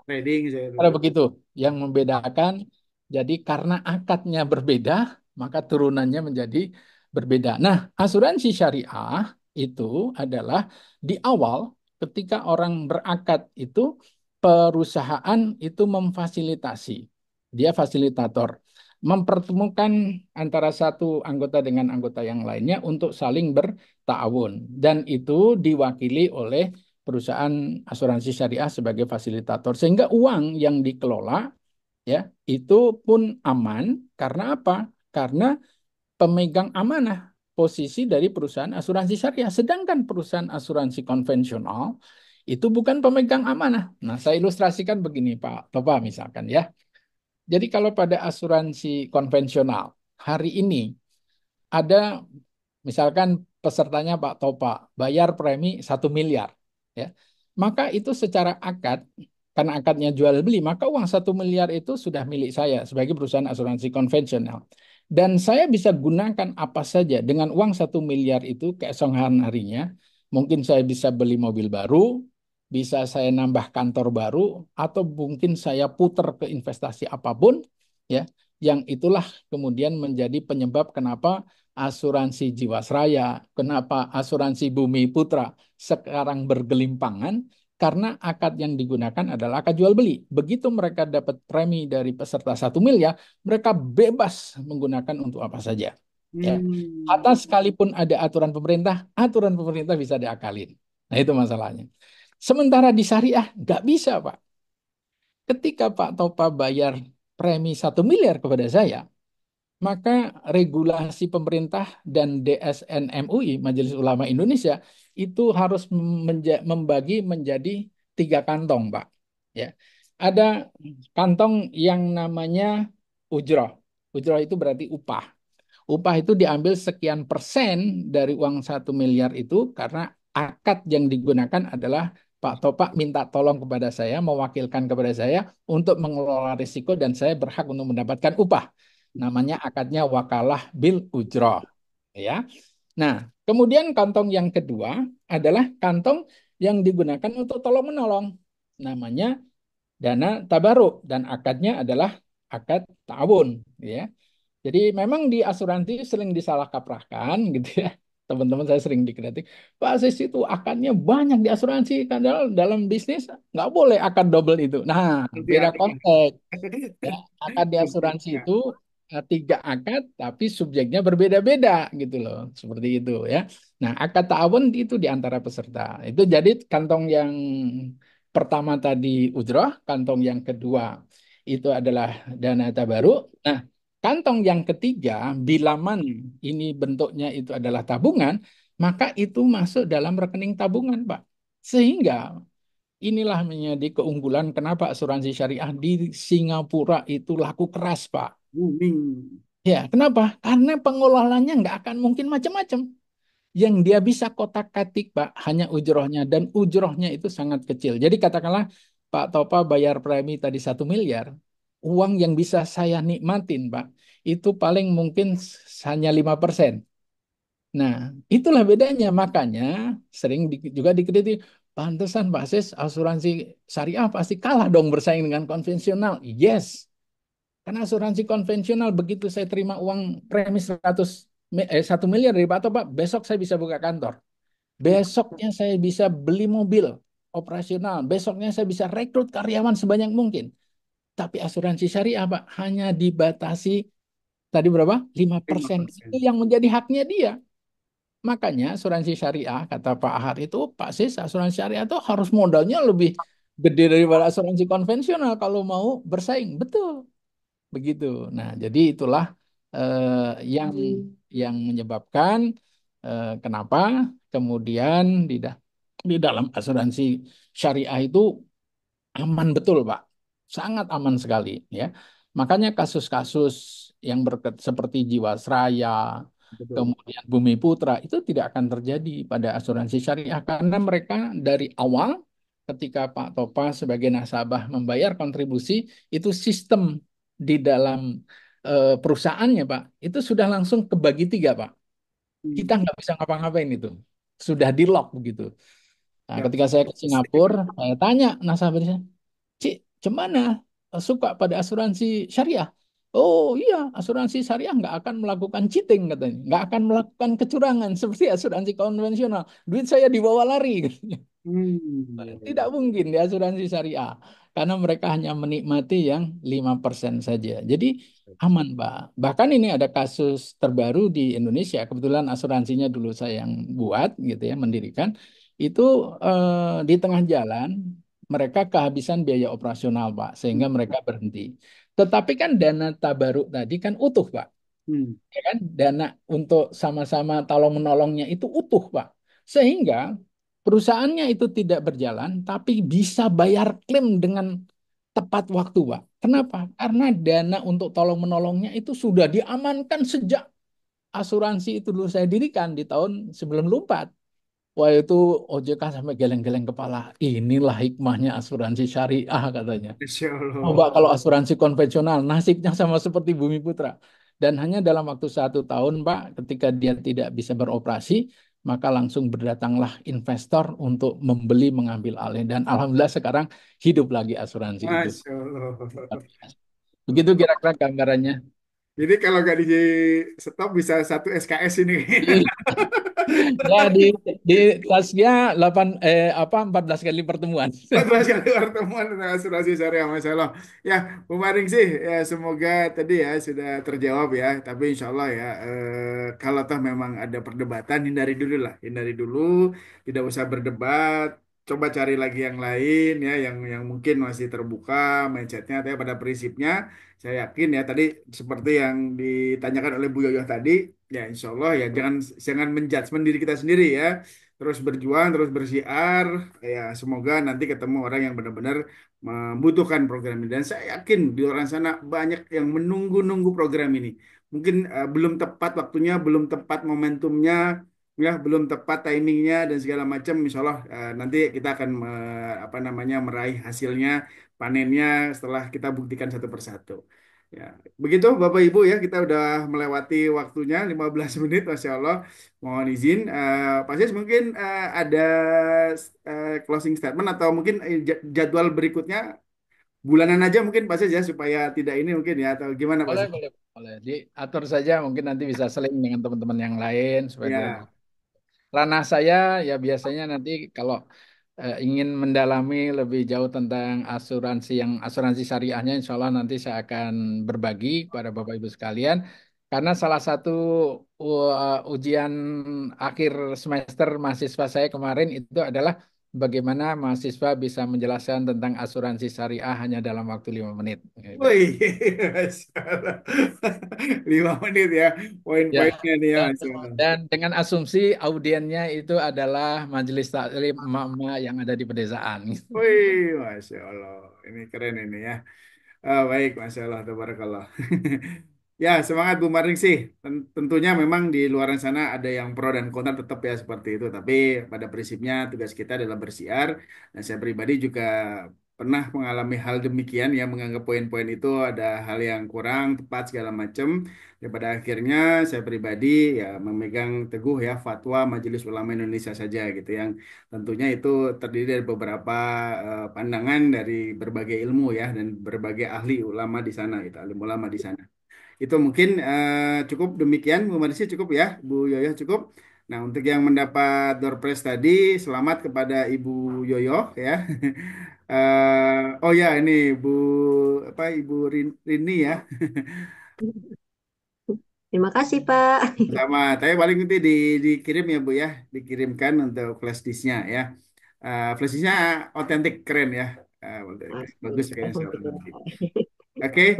Trading saya Ada itu. begitu yang membedakan. Jadi karena akadnya berbeda, maka turunannya menjadi berbeda. Nah, asuransi syariah itu adalah di awal ketika orang berakad itu perusahaan itu memfasilitasi. Dia fasilitator, mempertemukan antara satu anggota dengan anggota yang lainnya untuk saling bertaawun dan itu diwakili oleh perusahaan asuransi syariah sebagai fasilitator sehingga uang yang dikelola ya itu pun aman karena apa? Karena pemegang amanah posisi dari perusahaan asuransi syariah sedangkan perusahaan asuransi konvensional itu bukan pemegang amanah. Nah, saya ilustrasikan begini Pak Topa misalkan ya. Jadi kalau pada asuransi konvensional hari ini ada misalkan pesertanya Pak Topa bayar premi 1 miliar ya. Maka itu secara akad karena akadnya jual beli, maka uang 1 miliar itu sudah milik saya sebagai perusahaan asuransi konvensional. Dan saya bisa gunakan apa saja dengan uang 1 miliar itu keesokan harinya. Mungkin saya bisa beli mobil baru, bisa saya nambah kantor baru, atau mungkin saya putar ke investasi apapun, ya. Yang itulah kemudian menjadi penyebab kenapa asuransi Jiwasraya, kenapa asuransi Bumi Putra sekarang bergelimpangan karena akad yang digunakan adalah akad jual beli. Begitu mereka dapat premi dari peserta 1 miliar, mereka bebas menggunakan untuk apa saja. Ya. Hmm. Atas sekalipun ada aturan pemerintah bisa diakalin. Nah itu masalahnya. Sementara di syariah nggak bisa Pak. Ketika Pak Topa bayar premi 1 miliar kepada saya, maka regulasi pemerintah dan DSN MUI, Majelis Ulama Indonesia, itu harus membagi menjadi 3 kantong, Pak. Ya, ada kantong yang namanya ujroh. Ujroh itu berarti upah. Upah itu diambil sekian persen dari uang 1 miliar itu karena akad yang digunakan adalah Pak Topak minta tolong kepada saya, mewakilkan kepada saya untuk mengelola risiko dan saya berhak untuk mendapatkan upah. Namanya akadnya wakalah bil ujroh. Ya. Nah, kemudian kantong yang kedua adalah kantong yang digunakan untuk tolong menolong. Namanya dana tabaruk dan akadnya adalah akad ta'awun. Ya. Jadi memang di asuransi sering disalah kaprahkan gitu ya. Teman-teman saya sering dikritik. Pak Sis itu akadnya banyak di asuransi. Padahal dalam bisnis nggak boleh akad double itu. Nah, Nanti beda ada. konteks. Ya, akad di asuransi itu 3 akad tapi subjeknya berbeda-beda gitu loh. Seperti itu ya. Nah, akad ta'awun itu di antara peserta. Itu jadi kantong yang pertama tadi ujroh, kantong yang kedua itu adalah dana tabaruk. Nah, kantong yang ketiga, bila mana ini bentuknya itu adalah tabungan, maka itu masuk dalam rekening tabungan, Pak. Sehingga inilah menjadi keunggulan kenapa asuransi syariah di Singapura itu laku keras, Pak. Booming. Ya, kenapa? Karena pengelolaannya nggak akan mungkin macam-macam. Yang dia bisa kotak-katik, Pak, hanya ujrohnya. Dan ujrohnya itu sangat kecil. Jadi katakanlah Pak Topa bayar premi tadi 1 miliar. Uang yang bisa saya nikmatin, Pak, itu paling mungkin hanya 5%. Nah, itulah bedanya. Makanya sering juga dikritik, pantesan Pak Sis, asuransi syariah pasti kalah dong bersaing dengan konvensional. Yes, karena asuransi konvensional begitu saya terima uang premi 1 miliar dari Pak Topak, besok saya bisa buka kantor. Besoknya saya bisa beli mobil operasional. Besoknya saya bisa rekrut karyawan sebanyak mungkin. Tapi asuransi syariah, Pak, hanya dibatasi tadi berapa? lima lima persen. Itu persen. yang menjadi haknya dia. Makanya asuransi syariah, kata Pak Ahar itu, Pak Sis, asuransi syariah itu harus modalnya lebih gede daripada asuransi konvensional kalau mau bersaing. Betul, begitu. Nah, jadi itulah yang menyebabkan kenapa kemudian di dalam asuransi syariah itu aman betul, Pak. Sangat aman sekali, ya. Makanya kasus-kasus yang seperti Jiwasraya, Betul. kemudian Bumi Putra itu tidak akan terjadi pada asuransi syariah karena mereka dari awal ketika Pak Topa sebagai nasabah membayar kontribusi itu sistem di dalam perusahaannya, Pak, itu sudah langsung kebagi tiga, Pak. Kita Hmm. nggak bisa ngapa-ngapain itu. Sudah di lock begitu. Nah, Ya. ketika saya ke Singapura, saya tanya nasabahnya, Cik, cemana suka pada asuransi syariah? Oh iya, asuransi syariah nggak akan melakukan cheating katanya, nggak akan melakukan kecurangan seperti asuransi konvensional. Duit saya dibawa lari. Hmm. Ya, Tidak ya. mungkin di asuransi syariah karena mereka hanya menikmati yang 5% saja. Jadi aman, Pak. Bahkan ini ada kasus terbaru di Indonesia. Kebetulan asuransinya dulu saya yang buat gitu ya, mendirikan. Itu di tengah jalan mereka kehabisan biaya operasional, Pak, sehingga mereka berhenti. Tetapi kan dana tabaruk tadi kan utuh, Pak, Hmm. ya kan? Dana untuk sama-sama tolong menolongnya itu utuh, Pak. Sehingga perusahaannya itu tidak berjalan, tapi bisa bayar klaim dengan tepat waktu, Pak. Kenapa? Karena dana untuk tolong menolongnya itu sudah diamankan sejak asuransi itu dulu saya dirikan di tahun 94. Wah itu OJK sampai geleng-geleng kepala. Inilah hikmahnya asuransi syariah katanya. Insya Coba Allah. kalau asuransi konvensional, nasibnya sama seperti Bumi Putra. Dan hanya dalam waktu 1 tahun, Pak, ketika dia tidak bisa beroperasi, maka langsung berdatanglah investor untuk membeli, mengambil alih. Dan alhamdulillah sekarang hidup lagi asuransi itu. Masya Allah. Begitu kira-kira gambarannya. Jadi kalau nggak di stop bisa satu SKS ini. Ya di tasnya 14 kali pertemuan. 14 kali pertemuan tentang asuransi syariah, Masya Allah. Ya, Bu Maring sih, ya semoga tadi ya sudah terjawab ya. Tapi insya Allah ya, kalau toh memang ada perdebatan, hindari dulu lah. Hindari dulu, tidak usah berdebat. Coba cari lagi yang lain ya, yang mungkin masih terbuka mindsetnya. Tapi pada prinsipnya, saya yakin ya tadi seperti yang ditanyakan oleh Bu Yoyo tadi, ya insya Allah ya jangan menjudgment diri kita sendiri ya, terus berjuang, terus bersiar, ya semoga nanti ketemu orang yang benar-benar membutuhkan program ini. Dan saya yakin di luar sana banyak yang menunggu-nunggu program ini. Mungkin belum tepat waktunya, belum tepat momentumnya, ya belum tepat timingnya dan segala macam. Insya Allah nanti kita akan apa namanya meraih hasilnya, panennya setelah kita buktikan satu persatu. Ya, begitu Bapak Ibu ya, kita udah melewati waktunya 15 menit, Masya Allah. Mohon izin, Pak Sis mungkin ada closing statement atau mungkin jadwal berikutnya bulanan aja mungkin Pak Sis ya, supaya tidak ini mungkin ya, atau gimana Pak Boleh, Sis? boleh, boleh. Diatur saja, mungkin nanti bisa seling dengan teman-teman yang lain supaya dia Ya, ranah saya ya biasanya nanti kalau ingin mendalami lebih jauh tentang asuransi syariahnya, insya Allah nanti saya akan berbagi kepada Bapak Ibu sekalian. Karena salah satu ujian akhir semester mahasiswa saya kemarin itu adalah bagaimana mahasiswa bisa menjelaskan tentang asuransi syariah hanya dalam waktu 5 menit. Gitu. wih, Masya Allah. 5 menit ya, Ya, poin-poinnya nih ya, dan, Masya Allah. dan dengan asumsi audiennya itu adalah majelis taklim emak-emak yang ada di pedesaan. Wih, Masya Allah, ini keren ini ya. Baik, Masya Allah, tabarakallah. Ya, semangat Bu Maring sih. Tentunya memang di luar sana ada yang pro dan kontra tetap ya seperti itu. Tapi pada prinsipnya tugas kita adalah bersiar. Dan saya pribadi juga pernah mengalami hal demikian yang menganggap poin-poin itu ada hal yang kurang tepat segala macam. Ya pada akhirnya saya pribadi ya memegang teguh ya fatwa Majelis Ulama Indonesia saja gitu yang tentunya itu terdiri dari beberapa pandangan dari berbagai ilmu ya dan berbagai ahli ulama di sana itu alim ulama di sana. Itu mungkin cukup demikian Bu Marisi cukup ya Bu Yoyo cukup. Nah untuk yang mendapat door prize tadi selamat kepada Ibu Yoyo ya. Oh ya ini Bu apa Ibu Rini ya. Terima kasih, Pak. Sama, tapi paling nanti dikirim ya Bu ya, dikirimkan untuk flash disknya ya. Flash disknya otentik keren ya. Bagus kayaknya insya nanti. Alhamdulillah. Oke,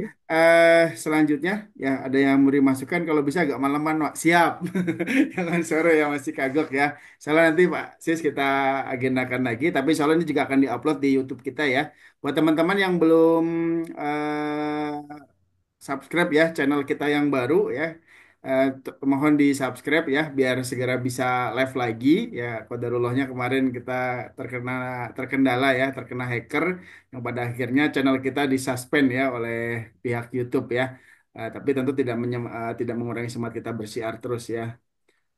selanjutnya ya ada yang mau dimasukkan kalau bisa agak malaman, Pak. Siap. Jangan sore ya masih kagok ya. Soalnya nanti Pak Sis kita agendakan lagi, tapi soalnya ini juga akan diupload di YouTube kita ya. Buat teman-teman yang belum subscribe ya channel kita yang baru ya. Mohon di subscribe ya biar segera bisa live lagi ya. Qadarullahnya kemarin kita terkena terkendala ya, terkena hacker yang pada akhirnya channel kita disuspend ya oleh pihak YouTube ya. Tapi tentu tidak mengurangi semangat kita bersiar terus ya.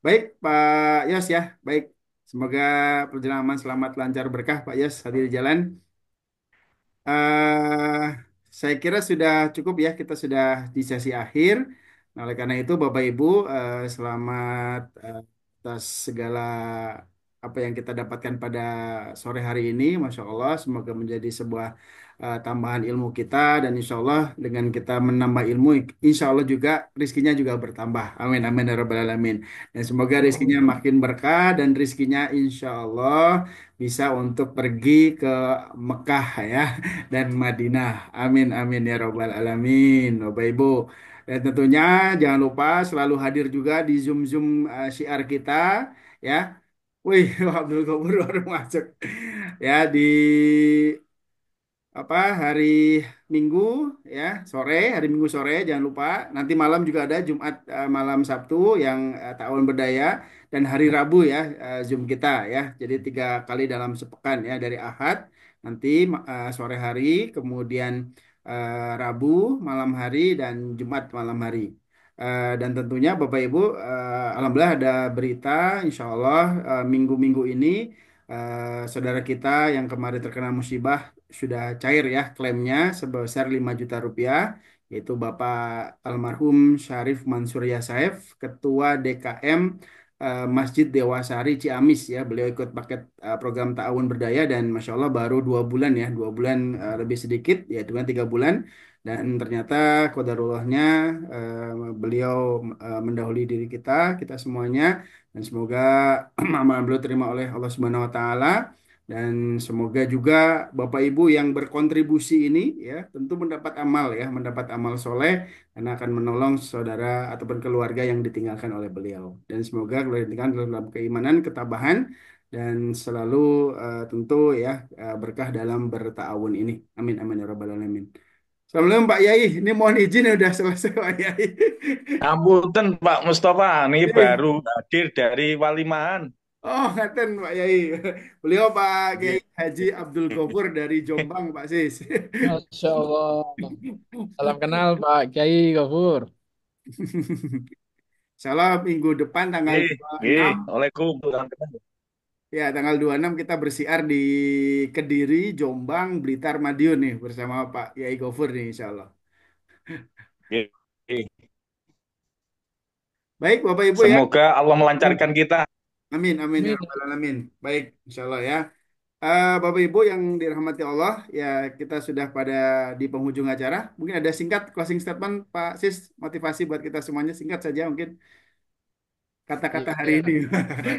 Baik Pak Yos ya, baik. Semoga perjalanan aman, selamat, lancar, berkah Pak Yos hadir di jalan. eh saya kira sudah cukup ya, kita sudah di sesi akhir. Nah, oleh karena itu, Bapak Ibu, selamat atas segala apa yang kita dapatkan pada sore hari ini. Masya Allah, semoga menjadi sebuah tambahan ilmu kita dan insya Allah dengan kita menambah ilmu, insya Allah juga rizkinya juga bertambah. Amin, amin, ya rabbal alamin. Dan semoga rizkinya makin berkah dan rizkinya insya Allah bisa untuk pergi ke Mekah ya dan Madinah. Amin amin ya robbal alamin. Bapak Ibu. Dan tentunya jangan lupa selalu hadir juga di Zoom-Zoom syiar kita ya. Wih, Abdul Ghabur baru masuk. Ya di apa hari Minggu ya sore hari Minggu sore jangan lupa nanti malam juga ada Jumat malam Sabtu yang Ta'awun Berdaya dan hari Rabu ya Zoom kita ya jadi 3 kali dalam sepekan ya dari Ahad nanti sore hari kemudian Rabu malam hari dan Jumat malam hari. Dan tentunya Bapak Ibu Alhamdulillah ada berita Insya Allah minggu-minggu ini saudara kita yang kemarin terkena musibah sudah cair ya klaimnya sebesar 5 juta rupiah yaitu Bapak almarhum Syarif Mansur Yasaef Ketua DKM Masjid Dewasari Ciamis ya beliau ikut paket program Ta'awun Berdaya dan Masya Allah baru 2 bulan ya 2 bulan lebih sedikit ya dengan 3 bulan dan ternyata kodarullahnya beliau mendahului diri kita semuanya dan semoga amalan beliau terima oleh Allah Subhanahu wa taala dan semoga juga Bapak Ibu yang berkontribusi ini ya tentu mendapat amal soleh karena akan menolong saudara ataupun keluarga yang ditinggalkan oleh beliau dan semoga keluarga ditinggalkan dalam keimanan ketabahan dan selalu tentu ya berkah dalam bertaawun ini amin amin ya rabbal alamin. Assalamualaikum Pak Yai ini mohon izin udah selesai Pak Yai. Ampunten Pak Mustafa, ini Iya. baru hadir dari Walimaan. Oh, ngaten Pak Yai. Beliau Pak Kiai Nggih. Haji Abdul Ghafur dari Jombang, Pak Sis. Masya Allah. Salam kenal Pak Kiai Gofur. Salah minggu depan tanggal Nggih, nggih. 26, Waalaikumsalam. ya tanggal 26 kita bersiar di Kediri, Jombang, Blitar, Madiun nih bersama Pak Kiai Ghafur nih insya Allah. Nggih, nggih. Baik Bapak Ibu ya. Semoga Allah melancarkan kita. Amin, amin ya Amin. rabbal alamin. Baik, insya Allah ya. Bapak Ibu yang dirahmati Allah, ya kita sudah pada di penghujung acara. Mungkin ada singkat closing statement Pak Sis, motivasi buat kita semuanya singkat saja mungkin kata-kata hari Iya. ini.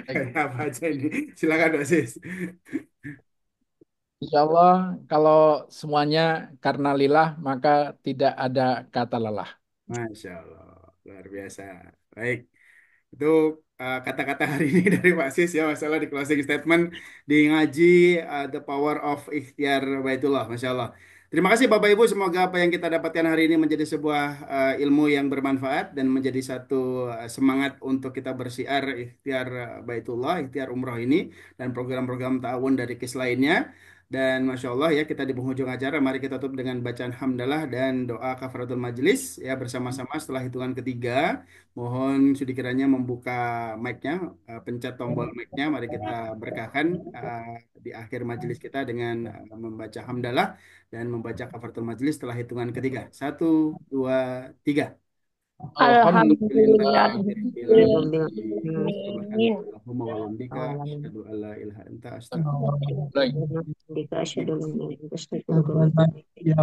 Baik. Apa aja ini? Silakan Pak Sis. Insya Allah kalau semuanya karena lillah maka tidak ada kata lelah. Masya Allah, luar biasa. Baik, itu kata-kata hari ini dari Pak Sis ya, masalah di closing statement di ngaji The Power of Ikhtiar Baitullah, Masya Allah. Terima kasih Bapak Ibu, semoga apa yang kita dapatkan hari ini menjadi sebuah ilmu yang bermanfaat dan menjadi satu semangat untuk kita bersiar ikhtiar Baitullah, ikhtiar umroh ini dan program-program ta'awun dari KIS lainnya. Dan Masya Allah ya kita di penghujung acara mari kita tutup dengan bacaan hamdalah dan doa kafaratul majelis ya bersama-sama setelah hitungan ketiga. Mohon sudi kiranya membuka mic-nya, pencet tombol mic-nya. Mari kita berkahkan di akhir majelis kita dengan membaca hamdalah dan membaca kafaratul majelis setelah hitungan ketiga. 1, 2, 3. Alhamdulillah. Alhamdulillah. Amin. Subhanakallahumma wa bihamdika asyhadu an la ilaha illa anta Baik.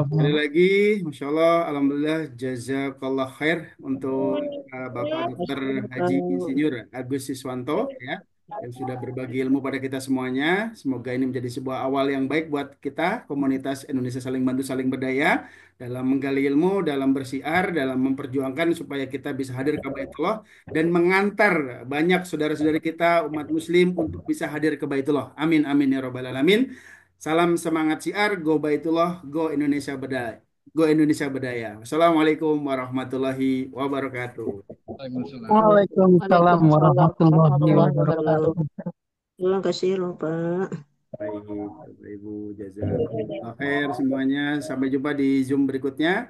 Sekali lagi, Masya Allah, Alhamdulillah, jazakallah khair untuk Bapak Dr. Haji Insinyur Agus Siswanto, ya. yang sudah berbagi ilmu pada kita semuanya. Semoga ini menjadi sebuah awal yang baik buat kita, komunitas Indonesia Saling Bantu Saling Berdaya, dalam menggali ilmu, dalam bersiar, dalam memperjuangkan supaya kita bisa hadir ke Baitullah dan mengantar banyak saudara-saudari kita umat Muslim untuk bisa hadir ke Baitullah. Amin amin ya robbal alamin. Salam semangat siar, go Baitullah, go Indonesia Berdaya. Go Indonesia Berdaya. Assalamualaikum warahmatullahi wabarakatuh. Waalaikumsalam. Waalaikumsalam Waalaikumsalam warahmatullahi warahmatullahi wabarakatuh. wabarakatuh. Terima kasih loh Pak. Baik, Bapak Ibu, jazakallah khair semuanya. Sampai jumpa di Zoom berikutnya.